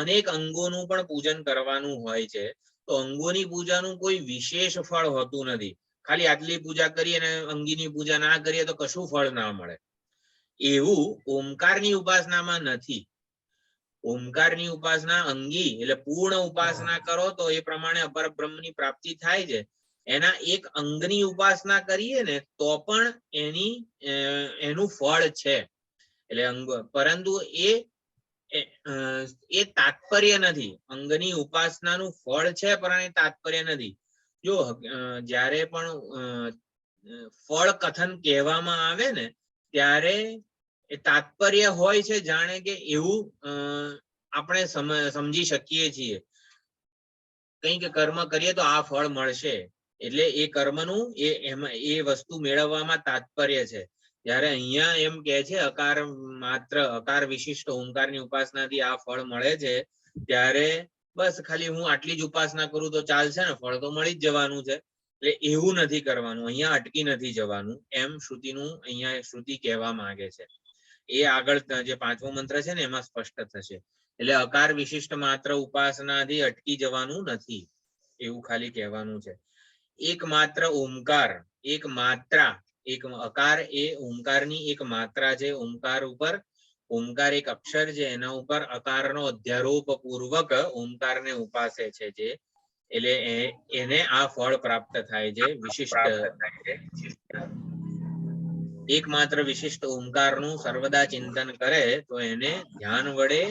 [SPEAKER 1] અનેક અંગોનું પણ પૂજન કરવાનું હોય છે. તો અંગોની પૂજાનું કોઈ વિશેષ ફળ હોતું નથી. ખાલી આટલી પૂજા કરીએ અને અંગીની પૂજા ના કરીએ તો કશું ફળ ના મળે. એવું ઓમકારની ઉપાસનામાં નથી. ઓમકારની ઉપાસના અંગી એટલે પૂર્ણ ઉપાસના કરો તો એ પ્રમાણે અપર બ્રહ્મની પ્રાપ્તિ થાય છે. એના એક અંગની ઉપાસના કરીએ ને તો પણ એનું ફળ છે. એટલે પરંતુ એ તાત્પર્ય નથી. અંગની ઉપાસનાનું ફળ છે પણ એ તાત્પર્ય નથી. જો જ્યારે પણ ફળ કથન કહેવામાં આવે ને ત્યારે એ તાત્પર્ય હોય છે, જાણે કે એવું આપણે સમજી શકીએ છીએ. કંઈક કર્મ કરીએ તો આ ફળ મળશે, એટલે એ કર્મનું એ વસ્તુ મેળવવામાં તાત્પર્ય છે. જ્યારે અહીંયા એમ કે છે અકાર વિશિષ્ટ ઓમકારની ઉપાસનાથી આ ફળ મળે છે, ત્યારે બસ ખાલી હું આટલી જ ઉપાસના કરું તો ચાલશે ને, ફળ તો મળી જ જવાનું છે. એટલે એવું નથી કરવાનું, અહીંયા અટકી નથી જવાનું, એમ અહીંયા શ્રુતિ કહેવા માંગે છે. એ આગળ જે પાંચમો મંત્ર છે ને એમાં સ્પષ્ટ થશે. એટલે અકાર વિશિષ્ટ માત્ર ઉપાસનાથી અટકી જવાનું નથી, એવું ખાલી કહેવાનું છે. એક માત્ર ઓમકાર, એક માત્રા, એક અકાર એ ઓમકારની એક માત્રા છે. ઓમકાર એક અક્ષર છે, એના ઉપર અકારનો અધ્યારોપ પૂર્વક ઓમકારને ઉપાસે છે જે, એટલે એને આ ફળ પ્રાપ્ત થાય છે. વિશિષ્ટ એકમાત્ર વિશિષ્ટ ઓમકારનું સર્વદા ચિંતન કરે તો એને ધ્યાન વડે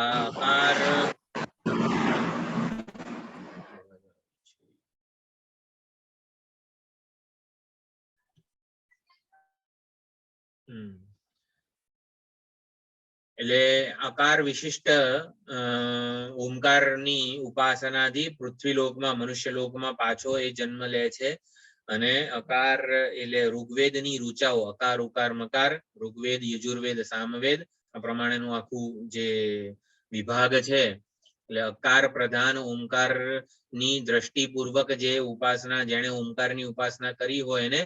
[SPEAKER 1] અકાર એટલે અકાર વિશિષ્ટ ઓમકારની ઉપાસનાથી પૃથ્વીલોકમાં, મનુષ્યલોકમાં પાછો એ જન્મ લે છે. અને અકાર એટલે ઋગ્વેદની ઋચાઓ, અકાર ઉકાર મકાર, ઋગ્વેદ યજુર્વેદ સામવેદ આ પ્રમાણેનું આખું જે વિભાગ છે. એટલે અકાર પ્રધાન ઓમકાર ની દ્રષ્ટિપૂર્વક જે ઉપાસના, જેને ઓમકારની ઉપાસના કરી હોય એને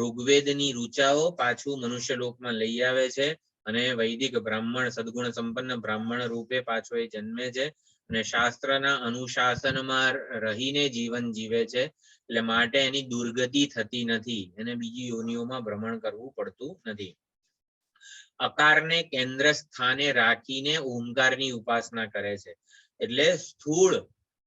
[SPEAKER 1] ઋગ્વેદની ઋચાઓ પાછું મનુષ્યલોકમાં લઈ આવે છે. અને વૈદિક બ્રાહ્મણ સદગુણ સંપન્ન બ્રાહ્મણ રૂપે પાછો એ જન્મે છે અને શાસ્ત્રના અનુશાસનમાં રહીને જીવન જીવે છે, એટલે માટે એની દુર્ગતિ થતી નથી, એને બીજી યોનિઓમાં ભ્રમણ કરવું પડતું નથી. અકારને કેન્દ્ર સ્થાને રાખીને ઓમકારની ઉપાસના કરે છે. એટલે સ્થૂળ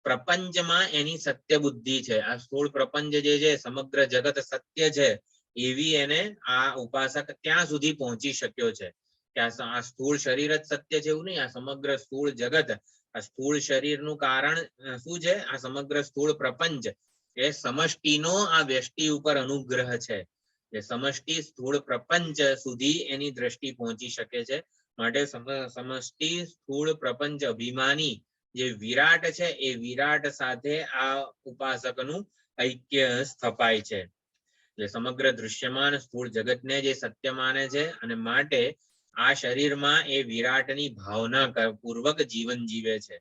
[SPEAKER 1] પ્રપંચમાં એની સત્ય બુદ્ધિ છે. આ સ્થૂળ પ્રપંચ જે છે સમગ્ર જગત સત્ય છે એવી એને આ ઉપાસક ત્યાં સુધી પહોંચી શક્યો છે કે આ સ્થૂળ શરીર જ સત્ય છે એવું નહીં. આ સમગ્ર સ્થૂળ જગત, આ સ્થૂળ શરીરનું કારણ શું છે? આ સમગ્ર સ્થૂળ પ્રપંચ એ સમષ્ટિનો આ વ્યષ્ટિ ઉપર અનુગ્રહ છે. એ સમષ્ટિ સ્થૂળ પ્રપંચ સુધી એની દ્રષ્ટિ પહોંચી શકે છે. માટે સમષ્ટિ સ્થૂળ પ્રપંચ અભિમાની જે વિરાટ છે એ વિરાટ સાથે આ ઉપાસકનું ઐક્ય સ્થપાય છે. એટલે સમગ્ર દૃશ્યમાન સ્થૂળ જગતને જે સત્ય માને છે અને માટે આ શરીરમાં એ વિરાટની ભાવના પૂર્વક જીવન જીવે છે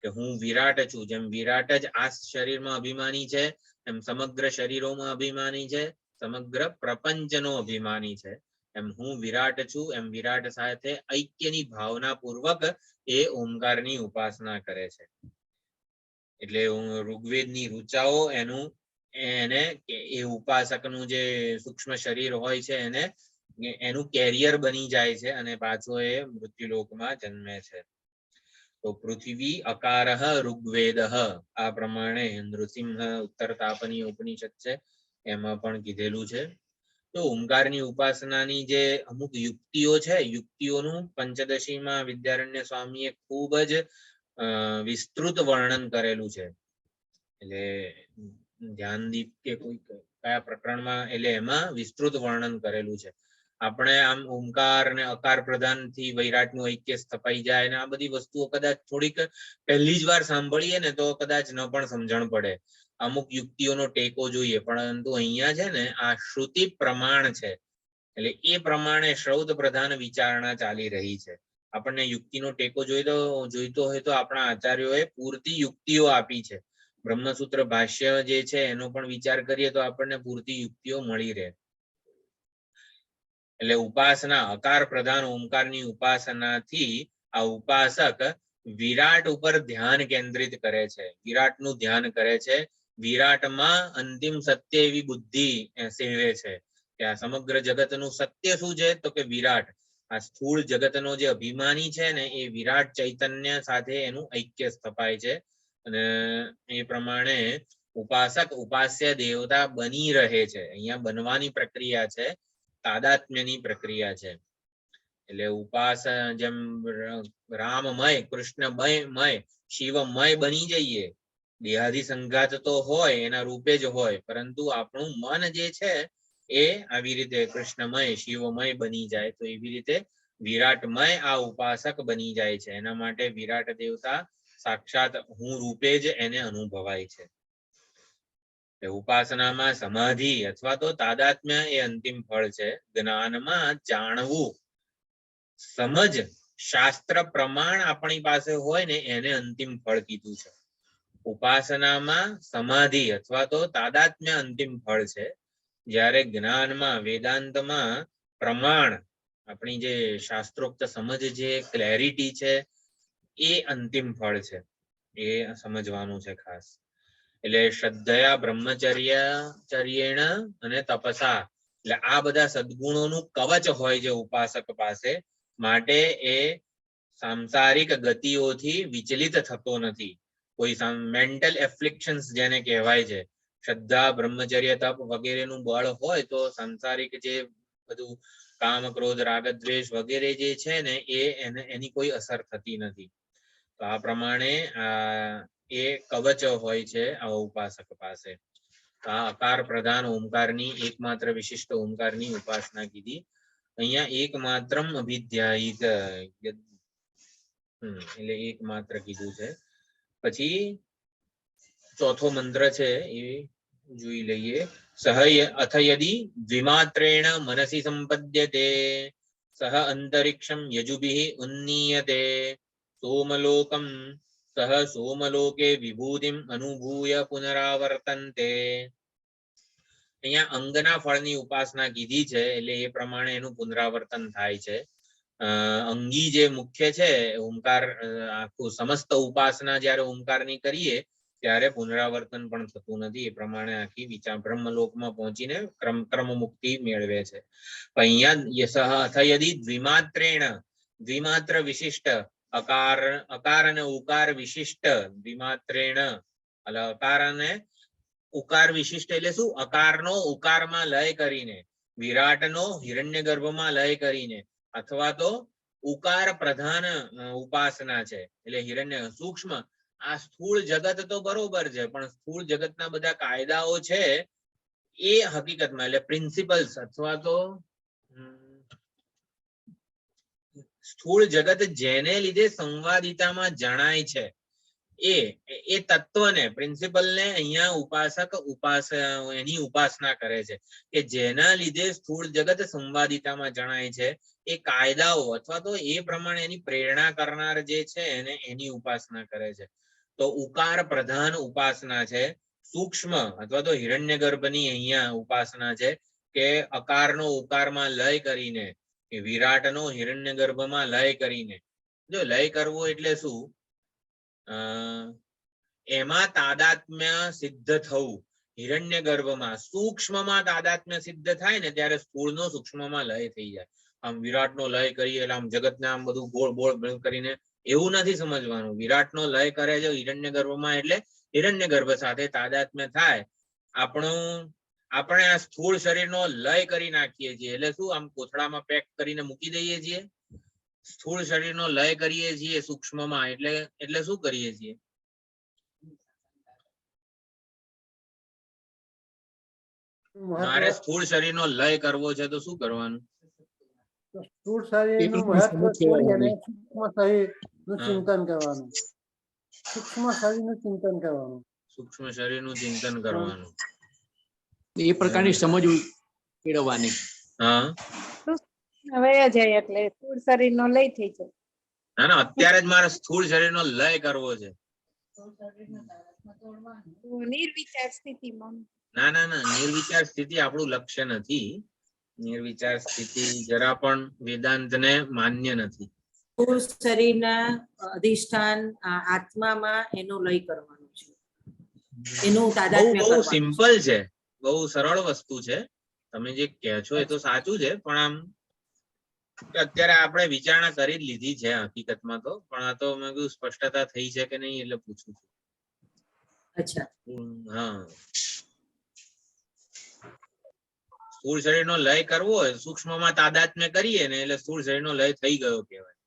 [SPEAKER 1] કે હું વિરાટ છું. જેમ વિરાટ જ આ શરીરમાં અભિમાની છે એમ સમગ્ર શરીરોમાં અભિમાની છે, સમગ્ર પ્રપંચનો અભિમાની છે. એમ હું વિરાટ છું એમ વિરાટ સાથે ઐક્યની ભાવના પૂર્વક એ ઓમકારની ઉપાસના કરે છે. એટલે ઋગ્વેદની ઋચાઓ એને એ ઉપાસકનું જે સૂક્ષ્મ શરીર હોય છે એને એનું કેરિયર બની જાય છે અને પાછો એ મૃત્યુલોકમાં જન્મે છે. તો પૃથ્વી અકારઃ ઋગ્વેદઃ આ પ્રમાણે નૃસિંહ ઉત્તર તાપની ઉપનિષદ છે એમાં પણ કીધેલું છે. તો ઓમકારની ઉપાસનાની જે અમુક યુક્તિઓ છે, યુક્તિઓનું પંચદશીમાં વિદ્યારણ્ય સ્વામીએ ખૂબ જ વિસ્તૃત વર્ણન કરેલું છે. એટલે ધ્યાનદીપ કે કોઈ કયા પ્રકરણમાં, એટલે એમાં વિસ્તૃત વર્ણન કરેલું છે. આપણે આમ ઓમકાર ને અકાર પ્રધાન થી વૈરાટનું ઐક્ય સ્થપાઈ જાય ને આ બધી વસ્તુઓ કદાચ થોડીક પહેલી જ વાર સાંભળીએ ને તો કદાચ ન પણ સમજણ પડે. અમુક યુક્તિઓનો ટેકો જોઈએ, પરંતુ અહીંયા છે ને આ શ્રુતિ પ્રમાણ છે એટલે એ પ્રમાણે શ્રૌત પ્રધાન વિચારણા ચાલી રહી છે. આપણને યુક્તિનો ટેકો જોઈતો હોય તો આપણા આચાર્યોએ પૂરતી યુક્તિઓ આપી છે. બ્રહ્મસૂત્ર ભાષ્ય જે છે એનો પણ વિચાર કરીએ તો આપણને પૂરતી યુક્તિઓ મળી રહે. એટલે ઉપાસના અકાર પ્રધાન ઓમકારની ઉપાસનાથી આ ઉપાસક વિરાટ ઉપર ધ્યાન કેન્દ્રિત કરે છે, વિરાટનું ધ્યાન કરે છે. વિરાટમાં અંતિમ સત્ય એવી બુદ્ધિ સેવે છે કે આ સમગ્ર જગતનું સત્ય શું છે તો કે વિરાટ. આ સ્થૂળ જગતનો જે અભિમાની છે ને એ વિરાટ ચૈતન્ય સાથે એનું ઐક્ય સ્થપાય છે અને એ પ્રમાણે ઉપાસક ઉપાસ્ય દેવતા બની રહે છે. અહીંયા બનવાની પ્રક્રિયા છે, તાદાત્મ્યની પ્રક્રિયા છે. એટલે જેમ રામમય, કૃષ્ણમય, શિવમય બની જઈએ, દેહાદી સંઘાત તો હોય એના રૂપે જ હોય, પરંતુ આપણું મન જે છે એ આવી રીતે કૃષ્ણમય શિવમય બની જાય. તો એવી રીતે વિરાટમય આ ઉપાસક બની જાય છે. એના માટે વિરાટ દેવતા સાક્ષાત હું રૂપે જ એને અનુભવાય છે. ઉપાસનામાં સમાધિ અથવા તો તાદાત્મ્ય એ અંતિમ ફળ છે. જ્ઞાનમાં જાણવું, સમજ, શાસ્ત્ર પ્રમાણ આપણી પાસે હોય ને એને અંતિમ ફળ કીધું છે. ઉપાસનામાં સમાધિ અથવા તો તાદાત્મ્ય અંતિમ ફળ છે, જ્યારે જ્ઞાનમાં વેદાંતમાં પ્રમાણ આપણી જે શાસ્ત્રોક્ત સમજ જે ક્લેરિટી છે એ અંતિમ ફળ છે. એ સમજવાનું છે ખાસ. એટલે શ્રદ્ધયા બ્રહ્મચર્યેણ અને તપસા, એટલે આ બધા સદગુણોનું કવચ હોય છે ઉપાસક પાસે, માટે એ સાંસારિક ગતિઓથી વિચલિત થતો નથી. કોઈ મેન્ટલ એફ્લિક્શન્સ જેને કહેવાય છે, શ્રદ્ધા બ્રહ્મચર્ય તપ વગેરેનું બળ હોય તો સાંસારિક જે બધું કામ ક્રોધ રાગ દ્વેષ વગેરે જે છે ને એની કોઈ અસર થતી નથી. તો આ પ્રમાણે એ કવચ હોય છે આ ઉપાસક પાસે. આ અકાર પ્રધાન ઓમકારની એકમાત્ર વિશિષ્ટ ઓમકારની ઉપાસના કીધી. અહીંયા એકમાત્રમ અભિધ્યાયિત એટલે એકમાત્ર કીધું છે. પછી ચોથો મંત્ર છે એ જોઈ લઈએ. અથ યદી દ્વિમાત્રેણ મનસી સંપદ્યતે સહ અંતરિક્ષમ યજુભિઃ ઉન્નીયતે સોમલોકમ સહ સોમલોકે વિભૂતિમ અનુભૂય પુનરાવર્તન્તે. અહીંયા અંગના ફળની ઉપાસના કીધી છે એટલે એ પ્રમાણે એનું પુનરાવર્તન થાય છે. અંગી જે મુખ્ય છે ઓમકાર, આખું સમસ્ત ઉપાસના જયારે ઓમકારની કરીએ ત્યારે પુનરાવર્તન પણ થતું નથી. એ પ્રમાણે આખી વિચાર બ્રહ્મલોકમાં પહોંચીને ક્રમ મુક્તિ મેળવે છે. અહીંયા અથ યદિ દ્વિમાત્રેણ, દ્વિમાત્ર વિશિષ્ટ અકાર અને ઉકાર વિશિષ્ટ, દ્વિમાત્રેણ એટલે અકાર અને ઉકાર વિશિષ્ટ એટલે શું? અકારનો ઉકારમાં લય કરીને, વિરાટનો હિરણ્યગર્ભમાં લય કરીને, અથવા તો ઉકાર પ્રધાન ઉપાસના છે એટલે હિરણ્ય સૂક્ષ્મ. આ સ્થૂળ જગત તો બરોબર છે, પણ સ્થૂળ જગતના બધા કાયદાઓ છે એ હકીકતમાં એટલે પ્રિન્સિપલ્સ અથવા તો સ્થૂળ જગત જેને લીધે સંવાદિતામાં જણાય છે એ તત્વને, પ્રિન્સિપલને અહીંયા ઉપાસક એની ઉપાસના કરે છે કે જેના લીધે સ્થૂળ જગત સંવાદિતામાં જણાય છે. એ કાયદાઓ અથવા તો એ પ્રમાણે એની પ્રેરણા કરનાર જે છે એને એની ઉપાસના કરે છે. તો ઉકાર પ્રધાન ઉપાસના છે. સૂક્ષ્મ અથવા તો હિરણ્યગર્ભની અહીંયા ઉપાસના છે કે અકારનો ઉકારમાં લય કરીને, વિરાટનો હિરણ્યગર્ભમાં લય કરીને. જો લય કરવો એટલે શું? એમાં તાદાત્મ્ય સિદ્ધ થવું. હિરણ્યગર્ભમાં સૂક્ષ્મમાં તાદાત્મ્ય સિદ્ધ થાય ને ત્યારે સ્થૂળનો સૂક્ષ્મમાં લય થઈ જાય. આમ વિરાટનો લય કરીએ એટલે આમ જગતને આમ બધું ગોળ ગોળ કરીને એવું નથી સમજવાનું. વિરાટનો લય કરે છે હિરણ્યગર્ભમાં એટલે હિરણ્યગર્ભ સાથે તાદાત્મ્ય થાય. આપણે આ સ્થૂળ શરીરનો લય કરી નાખીએ છીએ એટલે શું? આમ કોથળામાં પેક કરીને મૂકી દઈએ છીએ. સ્થૂળ શરીરનો લય કરીએ છીએ સૂક્ષ્મમાં એટલે શું કરીએ છીએ? મારે સ્થૂળ શરીરનો લય કરવો છે તો શું કરવાનું?
[SPEAKER 6] સ્થૂળ શરીરનું મહત્વ છોડી અને સૂક્ષ્મ શરીરનું ચિંતન કરવાનું. સૂક્ષ્મ શરીરનું ચિંતન કરવાનું.
[SPEAKER 1] સૂક્ષ્મ શરીરનું ચિંતન કરવાનું.
[SPEAKER 7] એ પ્રકારની સમજ કેળવવાની.
[SPEAKER 1] હા,
[SPEAKER 4] હવે જાય એટલે સ્થૂળ શરીરનો લય થઈ જાય.
[SPEAKER 1] ના અત્યારે જ મારે સ્થૂળ શરીરનો લય કરવો છે.
[SPEAKER 4] નિર્વિચાર સ્થિતિમાં.
[SPEAKER 1] ના નિર્વિચાર સ્થિતિ આપણું લક્ષ્ય નથી. નિર્વિચાર સ્થિતિ જરા પણ વેદાંતને માન્ય નથી.
[SPEAKER 5] સ્થૂળ શરીરના અધિષ્ઠાન આત્મામાં એનો લય કરવાનો છે. એનું તાદાત્મ્ય
[SPEAKER 1] બહુ
[SPEAKER 5] કરવાનું.
[SPEAKER 1] સિમ્પલ છે, બહુ સરળ વસ્તુ છે. તમે જે કહો છો એ તો સાચું છે, પણ આમ અત્યારે આપણે વિચારણા કરી લીધી છે હકીકતમાં તો, પણ આ તો મેં કીધું સ્પષ્ટતા થઈ છે કે નહીં એટલે પૂછું છું.
[SPEAKER 5] અચ્છા,
[SPEAKER 1] હા, સ્થૂળ શરીરનો લય કરવો હોય સૂક્ષ્મમાં તાદાત્મ્ય કરીએ ને એટલે સ્થૂળ શરીરનો લય થઈ ગયો કહેવાય.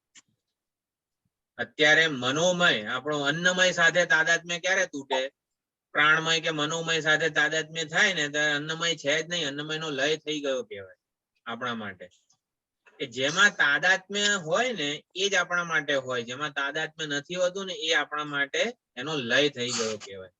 [SPEAKER 1] અત્યારે મનોમય આપણો અન્નમય સાથે તાદાત્મ્ય ક્યારે તૂટે? પ્રાણમય કે મનોમય સાથે તાદાત્મ્ય થાય ને ત્યારે અન્નમય છે જ નહીં, અન્નમયનો લય થઈ ગયો કહેવાય આપણા માટે. કે જેમાં તાદાત્મ્ય હોય ને એ જ આપણા માટે હોય, જેમાં તાદાત્મ્ય નથી હોતું ને એ આપણા માટે એનો લય થઈ ગયો કહેવાય.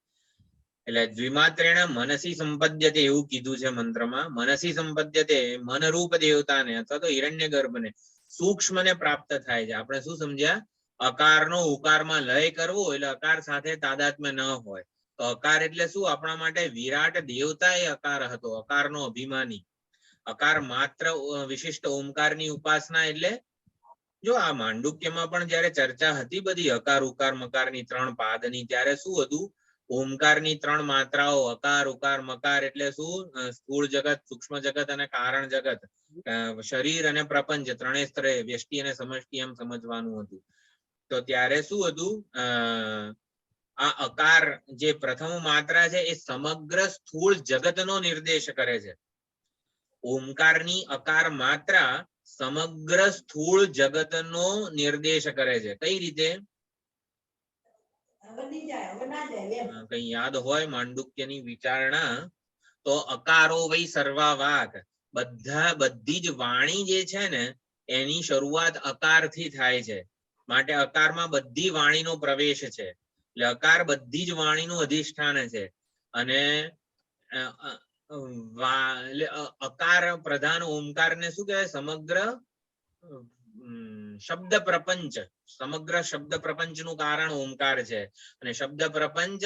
[SPEAKER 1] એટલે દ્વિમાત્રેણ મનસી સંપદ્યતે એવું કીધું છે મંત્રમાં. મનસી સંપદ્યતે મનરૂપ દેવતાને અથવા તો હિરણ્યગર્ભને સૂક્ષ્મને પ્રાપ્ત થાય છે. આપણે શું સમજ્યા? અકારનો ઉકારમાં લય કરવો એટલે અકાર સાથે તાદાત્મ્ય ન હોય. તો અકાર એટલે શું? આપણા માટે વિરાટ દેવતા એ અકાર હતો, અકારનો અભિમાની. અકાર માત્ર વિશિષ્ટ ઓમકારની ઉપાસના એટલે જો આ માંડુક્યમાં પણ જયારે ચર્ચા હતી બધી અકાર ઉકાર મકારની 3 પાદની, ત્યારે શું હતું? ઓમકારની 3 માત્રાઓ અકાર ઉકાર મકાર એટલે શું? સ્થૂળ જગત, સૂક્ષ્મ જગત અને કારણ જગત, શરીર અને પ્રપંચ ત્રણે સ્તરે વ્યષ્ટિ અને સમષ્ટિ એમ સમજવાનું હતું. તો ત્યારે શું હતું? આ અકાર જે પ્રથમ માત્રા છે એ સમગ્ર સ્થૂળ જગતનો નિર્દેશ કરે છે. ઓમકારની અકાર માત્રા સમગ્ર સ્થૂળ જગતનો નિર્દેશ કરે છે. કઈ રીતે? કઈ યાદ હોય માંડુક્યની વિચારણા તો અકારો વૈ સર્વા વાક, બધી જ વાણી જે છે ને એની શરૂઆત અકારથી થાય છે. માટે અકારમાં બધી વાણીનો પ્રવેશ છે. એટલે અકાર બધી જ વાણીનું અધિષ્ઠાન છે. અને અકાર પ્રધાન ઓમકારને શું કહેવાય? સમગ્ર શબ્દ પ્રપંચ, સમગ્ર શબ્દ પ્રપંચનું કારણ ઓમકાર છે. અને શબ્દ પ્રપંચ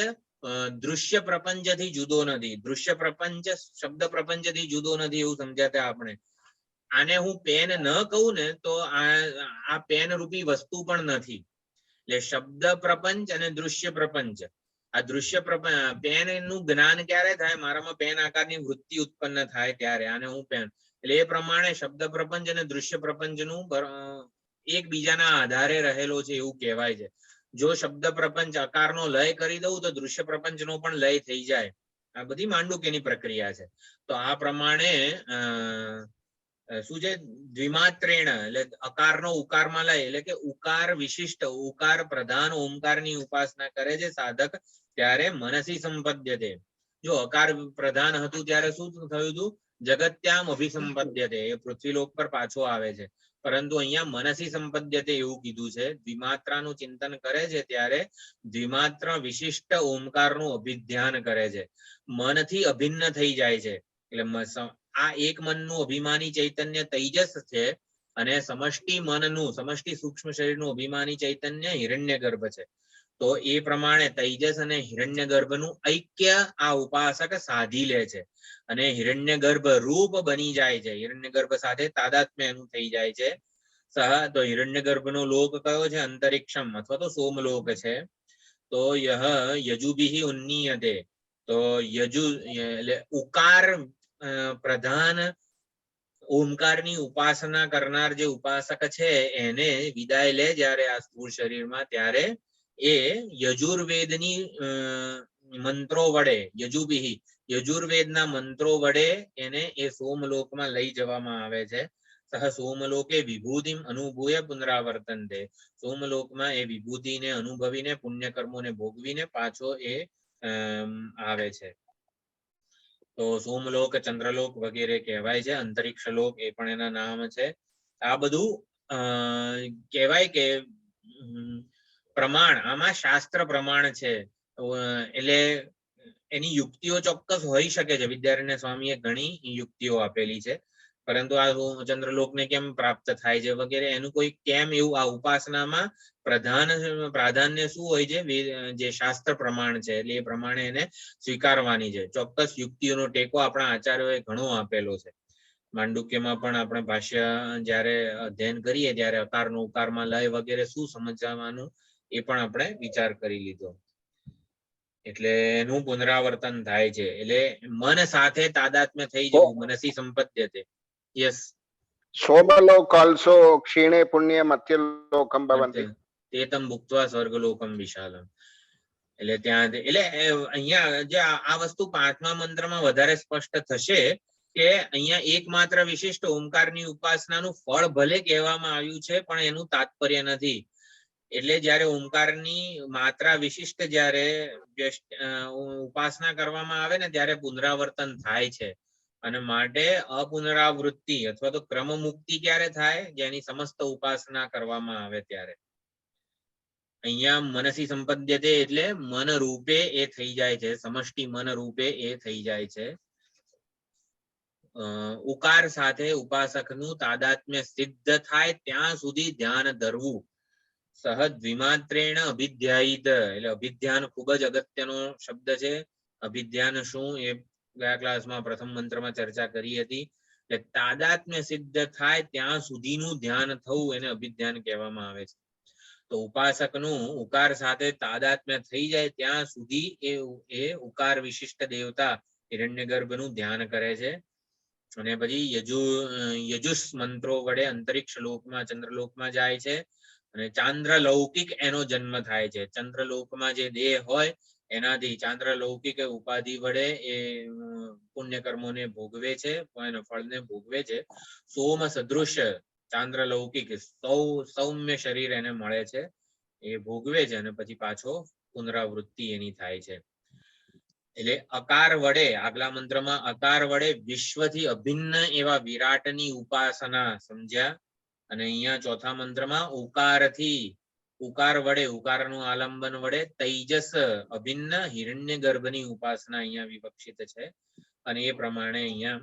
[SPEAKER 1] દૃશ્ય પ્રપંચથી જુદો નથી. દૃશ્ય પ્રપંચ શબ્દ પ્રપંચથી જુદો નથી એવું સમજાતા આપણે. આને હું પેન ન કહું ને તો આ પેન રૂપી વસ્તુ પણ નથી. એટલે શબ્દ પ્રપંચ અને દૃશ્ય પ્રપંચ, આ દૃશ્ય પેન નું જ્ઞાન ક્યારે થાય? મારામાં પેન આકારની વૃત્તિ ઉત્પન્ન થાય ત્યારે આને હું પેન. એટલે એ પ્રમાણે શબ્દ પ્રપંચ અને દૃશ્ય પ્રપંચ નું એકબીજાના આધારે રહેલો છે એવું કહેવાય છે. જો શબ્દ પ્રપંચ આકારનો લય કરી દઉં તો દૃશ્ય પ્રપંચનો પણ લય થઈ જાય. આ બધી માંડુક્યની પ્રક્રિયા છે. તો આ પ્રમાણે શું છે? દ્વિમાત્રેણ એટલે અકારનો ઉકારમાં લય, એટલે કે ઉકાર વિશિષ્ટ, ઉકાર પ્રધાન ઓમકારની ઉપાસના કરે છે સાધક, ત્યારે મનસી સંપદ્યતે. જો અકાર પ્રધાન હતું ત્યારે શું થયું હતું? જગત્યામ અભિસંપદ્યતે, એ પૃથ્વીલોક પર પાછો આવે છે. પરંતુ અહીંયા મનસી સંપદ્યતે એવું કીધું છે. દ્વિમાત્રાનું ચિંતન કરે છે ત્યારે દ્વિમાત્ર વિશિષ્ટ ઓમકારનું અભિધ્યાન કરે છે, મનથી અભિન્ન થઈ જાય છે. એટલે આ એક મનનું અભિમાની ચૈતન્ય તૈજસ છે, અને સમષ્ટિ મનનું, સમષ્ટિ સૂક્ષ્મ શરીરનું અભિમાની ચૈતન્ય હિરણ્યગર્ભ છે. તો એ પ્રમાણે તૈજસ અને હિરણ્યગર્ભનું ઐક્ય આ ઉપાસક સાધી લે છે, અને હિરણ્યગર્ભ રૂપ બની જાય છે. હિરણ્યગર્ભ સાથે તાદાત્મ્ય એનું થઈ જાય છે. તો હિરણ્યગર્ભનો લોક કયો છે? અંતરિક્ષમ અથવા તો સોમલોક છે. તો યજુભિઃ ઉન્નીયતે. તો યજુ એટલે ઉકાર પ્રધાન ઓમકારની ઉપાસના કરનાર જે ઉપાસક છે એને વિદાય લે જ્યારે આ સ્થૂળ શરીરમાં, ત્યારે એ યજુર્વેદની મંત્રો વડે, યજુભિઃ યજુર્વેદના મંત્રો વડે એને એ સોમલોકમાં લઈ જવામાં આવે છે. સહ સોમલોકે વિભૂતિમ અનુભૂય પુનરાવર્તન્તે. સોમલોકમાં એ વિભૂતિને અનુભવીને પુણ્યકર્મોને ભોગવીને પાછો એ આવે છે. તો સોમલોક, ચંદ્રલોક વગેરે કહેવાય છે. અંતરિક્ષ લોક એ પણ એના નામ છે. આ બધું કહેવાય કે પ્રમાણ, આમાં શાસ્ત્ર પ્રમાણ છે. એટલે એની યુક્તિઓ ચોક્કસ હોઈ શકે છે. વિદ્યારણ્ય સ્વામીએ ઘણી યુક્તિઓ આપેલી છે. પરંતુ આ ચંદ્રલોકને કેમ પ્રાપ્ત થાય છે વગેરે એનું કોઈ કેમ એવું આ ઉપાસનામાં પ્રાધાન્ય શું હોય છે? જે શાસ્ત્ર પ્રમાણ છે, એટલે એ પ્રમાણે એને સ્વીકારવાની છે. ચોક્કસ યુક્તિઓનો ટેકો આપણા આચાર્યોએ ઘણો આપેલો છે. માંડુક્યમાં પણ આપણે ભાષ્ય જ્યારે અધ્યયન કરીએ ત્યારે અકારનો ઉકારમાં લય વગેરે શું સમજવાનું એ પણ આપણે વિચાર કરી લીધો. એટલે એનું પુનરાવર્તન થાય છે. એટલે મન સાથે તાદાત્મ્ય થઈ જવું, મનસી સંપદ્યતે. યસ.
[SPEAKER 2] સોમલોક also ક્ષીણે પુણ્ય મત્યલોકમ ભવન્તિ.
[SPEAKER 1] તેતમ ભુક્ત્વા સ્વર્ગલોકમ વિશાલમ. એટલે ત્યાં એટલે અહીંયા જે આ વસ્તુ 5મા મંત્રમાં વધારે સ્પષ્ટ થશે કે અહીંયા એકમાત્ર વિશિષ્ટ ઓમકારની ઉપાસનાનું ફળ ભલે કહેવામાં આવ્યું છે, પણ એનું તાત્પર્ય નથી. એટલે જ્યારે ઓમકારની માત્રા વિશિષ્ટ જ્યારે ઉપાસના કરવામાં આવે ને ત્યારે પુનરાવર્તન થાય છે. અને માટે અપુનરાવૃત્તિ અથવા તો ક્રમ મુક્તિ ક્યારે થાય? જેની સમસ્ત ઉપાસના કરવામાં આવે ત્યારે. અહીંયા મનસી સંપદ્યતે એટલે મન રૂપે એ થઈ જાય છે, સમષ્ટિ મન રૂપે એ થઈ જાય છે. ઉકાર સાથે ઉપાસકનું તાદાત્મ્ય સિદ્ધ થાય ત્યાં સુધી ધ્યાન ધરવું. સહજ દ્વિમાત્રેણ અભિધ્યાયિત, એટલે અભિધ્યાન ખૂબ જ અગત્યનો શબ્દ છે. અભિધ્યાન શું એ ગયા ક્લાસમાં પ્રથમ મંત્રમાં ચર્ચા કરી હતી. એટલે તાદાત્મ્ય સિદ્ધ થાય ત્યાં સુધીનું ધ્યાન થવું એને અભિધ્યાન કહેવામાં આવે છે. તો ઉપાસકનું ઉકાર સાથે તાદાત્મ્ય થઈ જાય ત્યાં સુધી એ ઉકાર વિશિષ્ટ દેવતા હિરણ્યગર્ભનું ધ્યાન કરે છે. અને પછી યજુષ મંત્રો વડે અંતરિક્ષ લોકમાં, ચંદ્રલોકમાં જાય છે. અને ચાંદ્રલૌકિક એનો જન્મ થાય છે. ચંદ્રલોકમાં જે દેહ હોય એનાથી ચાંદ્રલૌકિક ઉપાધિ વડે એ પુણ્યકર્મોને ભોગવે છે, એના ફળને ભોગવે છે. સોમ સદૃશ ચાંદ્રલૌકિક સૌમ્ય શરીર એને મળે છે, એ ભોગવે છે અને પછી પાછો પુનરાવૃત્તિ એની થાય છે. એટલે અકાર વડે, આગલા મંત્રમાં અકાર વડે વિશ્વથી અભિન્ન એવા વિરાટની ઉપાસના સમજ્યા. અને અહીંયા ચોથા મંત્રમાં ઉકારથી, ઉકાર વડે, ઉકારનું આલંબન વડે તૈજસ અભિન્ન હિરણ્યગર્ભની ઉપાસના અહીંયા વિવક્ષિત છે. અને એ પ્રમાણે અહીંયા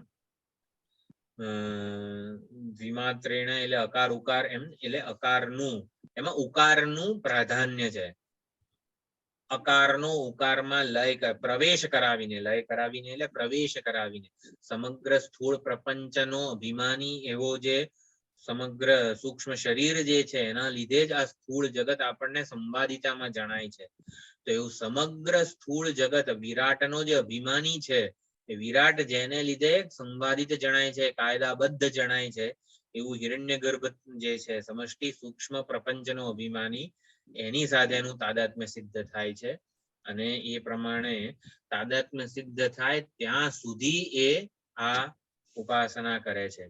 [SPEAKER 1] દ્વિમાત્રેણ એટલે અકાર ઉકાર એમ, એટલે અકારનું, એમાં ઉકારનું પ્રાધાન્ય છે. અકારનો ઉકારમાં પ્રવેશ કરાવીને, લય કરાવીને એટલે પ્રવેશ કરાવીને સમગ્ર સ્થૂળ પ્રપંચનો અભિમાની એવો જે સમગ્ર સૂક્ષ્મ શરીર જે છે એના લીધે જ આ સ્થૂળ જગત આપણને સંવાદિતામાં જણાય છે. તો એવું સમગ્ર સ્થૂળ જગત વિરાટનો જે અભિમાની છે, એ વિરાટ જેને લીધે સંવાદિત જણાય છે, કાયદાબદ્ધ જણાય છે, એવું હિરણ્યગર્ભ જે છે સમષ્ટિ સૂક્ષ્મ પ્રપંચનો અભિમાની, એની સાથે એનું તાદાત્મ્ય સિદ્ધ થાય છે. અને એ પ્રમાણે તાદાત્મ્ય સિદ્ધ થાય ત્યાં સુધી એ આ ઉપાસના કરે છે.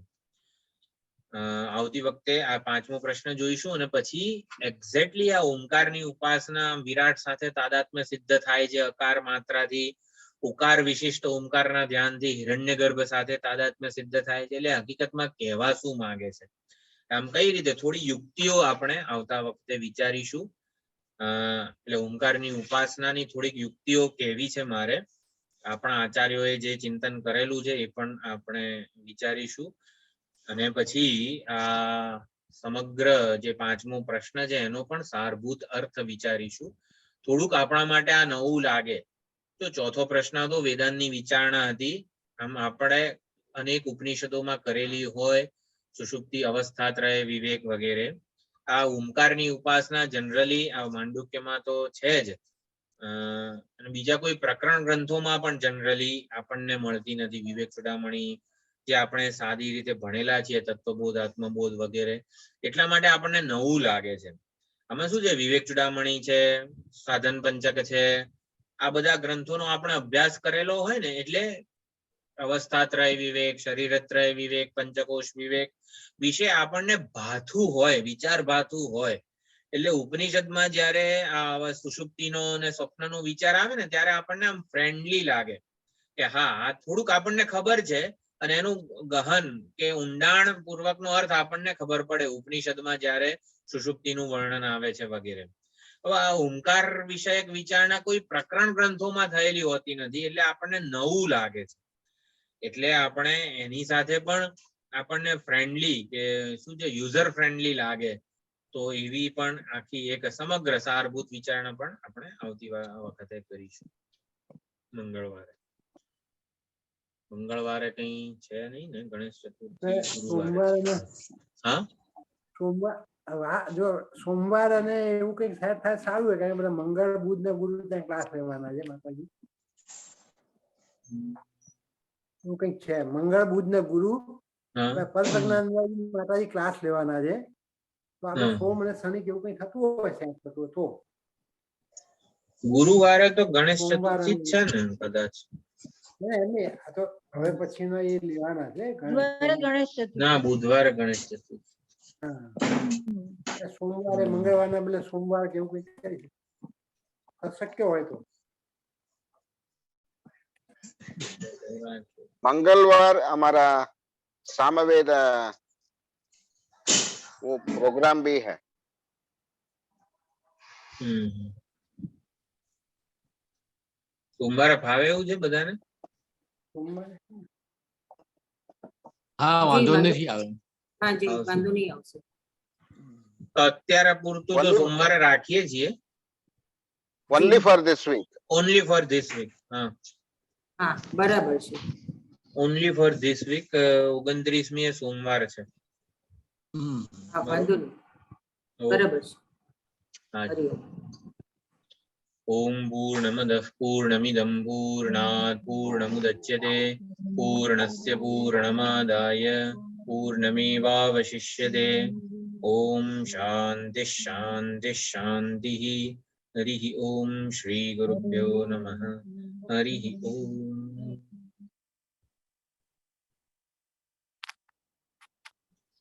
[SPEAKER 1] આવતી વખતે આ 5મો પ્રશ્ન જોઈશું અને પછી એક્ઝેક્ટલી આ ઓમકારની ઉપાસના વિરાટ સાથે તાદાત્મ્ય સિદ્ધ થાય છે અકાર માત્રાથી, ઉકાર વિશિષ્ટ ઓમકારના ધ્યાનથી હિરણ્યગર્ભ સાથે તાદાત્મ્ય સિદ્ધ થાય છે. એટલે હકીકતમાં કહેવા શું માંગે છે, આમ કઈ રીતે થોડી યુક્તિઓ આપણે આવતા વખતે વિચારીશું. એટલે ઓમકારની ઉપાસનાની થોડીક યુક્તિઓ કેવી છે મારે, આપણા આચાર્યોએ જે ચિંતન કરેલું છે એ પણ આપણે વિચારીશું. અને પછી આ સમગ્ર જે 5મો પ્રશ્ન છે એનો પણ સારભૂત અર્થ વિચારીશું. થોડુંક આપણા માટે આ નવું લાગે તો ચોથો પ્રશ્ન હતો વેદાંતની વિચારણા હતી. આમ આપણે અનેક ઉપનિષદોમાં કરેલી હોય, સુષુપ્તિ અવસ્થાત્રય વિવેક વગેરે. આ ઓમકારની ઉપાસના જનરલી આ માંડુક્યમાં તો છે જ, અને બીજા કોઈ પ્રકરણ ગ્રંથોમાં પણ જનરલી આપણને મળતી નથી. વિવેક ચૂડામણી જે આપણે સાદી રીતે ભણેલા છીએ, તત્વબોધ, આત્મબોધ વગેરે, એટલા માટે આપણને નવું લાગે છે. આમાં શું છે, વિવેક ચૂડામણી છે, સાધન પંચક છે, આ બધા ગ્રંથોનો આપણે અભ્યાસ કરેલો હોય ને, એટલે અવસ્થાત્રય વિવેક, શરીરત્રય વિવેક, પંચકોશ વિવેક વિશે આપણને ભાથું હોય, વિચાર ભાથું હોય. એટલે ઉપનિષદમાં જયારે આ સુષુપ્તિનો અને સ્વપ્નનો વિચાર આવે ને, ત્યારે આપણને આમ ફ્રેન્ડલી લાગે કે હા, આ થોડુંક આપણને ખબર છે અને એનું ગહન કે ઊંડાણ પૂર્વકનો અર્થ આપણને ખબર પડે ઉપનિષદમાં જયારે સુષુપ્તિનું વર્ણન આવે છે વગેરે. હવે આ ઓમકાર વિષયક વિચારણા કોઈ પ્રકરણ ગ્રંથોમાં થયેલી હોતી નથી, એટલે આપણને નવું લાગે છે. એટલે આપણે એની સાથે પણ આપણને ફ્રેન્ડલી કે શું છે, યુઝર ફ્રેન્ડલી લાગે, તો એવી પણ આખી એક સમગ્ર સારભૂત વિચારણા પણ આપણે આવતી વખતે કરીશું. મંગળવારે કઈ છે નહીં ને, ગણેશ ચતુર્થી ગુરુવારે. હા,
[SPEAKER 6] જો સોમવાર અને એવું કઈક થાય સારું હોય, કારણ કે બધા મંગળ બુધ ને ગુરુ ત્યાં ક્લાસ લેવાના છે માતાજી, એવું કઈક છે. મંગળ બુધ ને ગુરુ પદપ્રજ્ઞાન માતાજી ક્લાસ લેવાના છે. તો આપણે સોમ અને શનિ કેવું કઈ થતું હોય છે તો
[SPEAKER 1] ગુરુવારે તો ગણેશ ચતુર્થી જ છે ને કદાચ.
[SPEAKER 6] તો હવે પછીનો એ લેવાના છે.
[SPEAKER 1] ના, બુધવારે ગણેશ ચતુર્થી.
[SPEAKER 6] સોમવારે મંગળવારના બદલે સોમવાર કેવું કઈ કરી શક્ય હોય તો.
[SPEAKER 2] मंगलवार हमारा सामवेद वो प्रोग्राम भी है.
[SPEAKER 1] સોમવારે ફાવે એવું છે બધાને?
[SPEAKER 7] હા, વાંધો નથી આવે.
[SPEAKER 5] હા જી, વાંધો નહીં આવશે.
[SPEAKER 1] અત્યારે પૂરતું તો સોમવારે રાખીએ છીએ.
[SPEAKER 2] Only for this week.
[SPEAKER 1] Only for this week.
[SPEAKER 5] હા, બરાબર છે.
[SPEAKER 1] Only for this week. 29મી એ સોમવાર છે.
[SPEAKER 5] હા, વાંધો નહીં, બરાબર છે.
[SPEAKER 1] હરિઓમ. ઓમ પૂર્ણમદઃ પૂર્ણમિદં પૂર્ણાત પૂર્ણમુદચ્યતે પૂર્ણસ્ય પૂર્ણમાદાય પૂર્ણમેવાવશિષ્યતે. ઓમ શાંતિ શાંતિ શાંતિ. હરિ ઓમ. શ્રી ગુરુભ્યો નમઃ. હરિ ઓમ.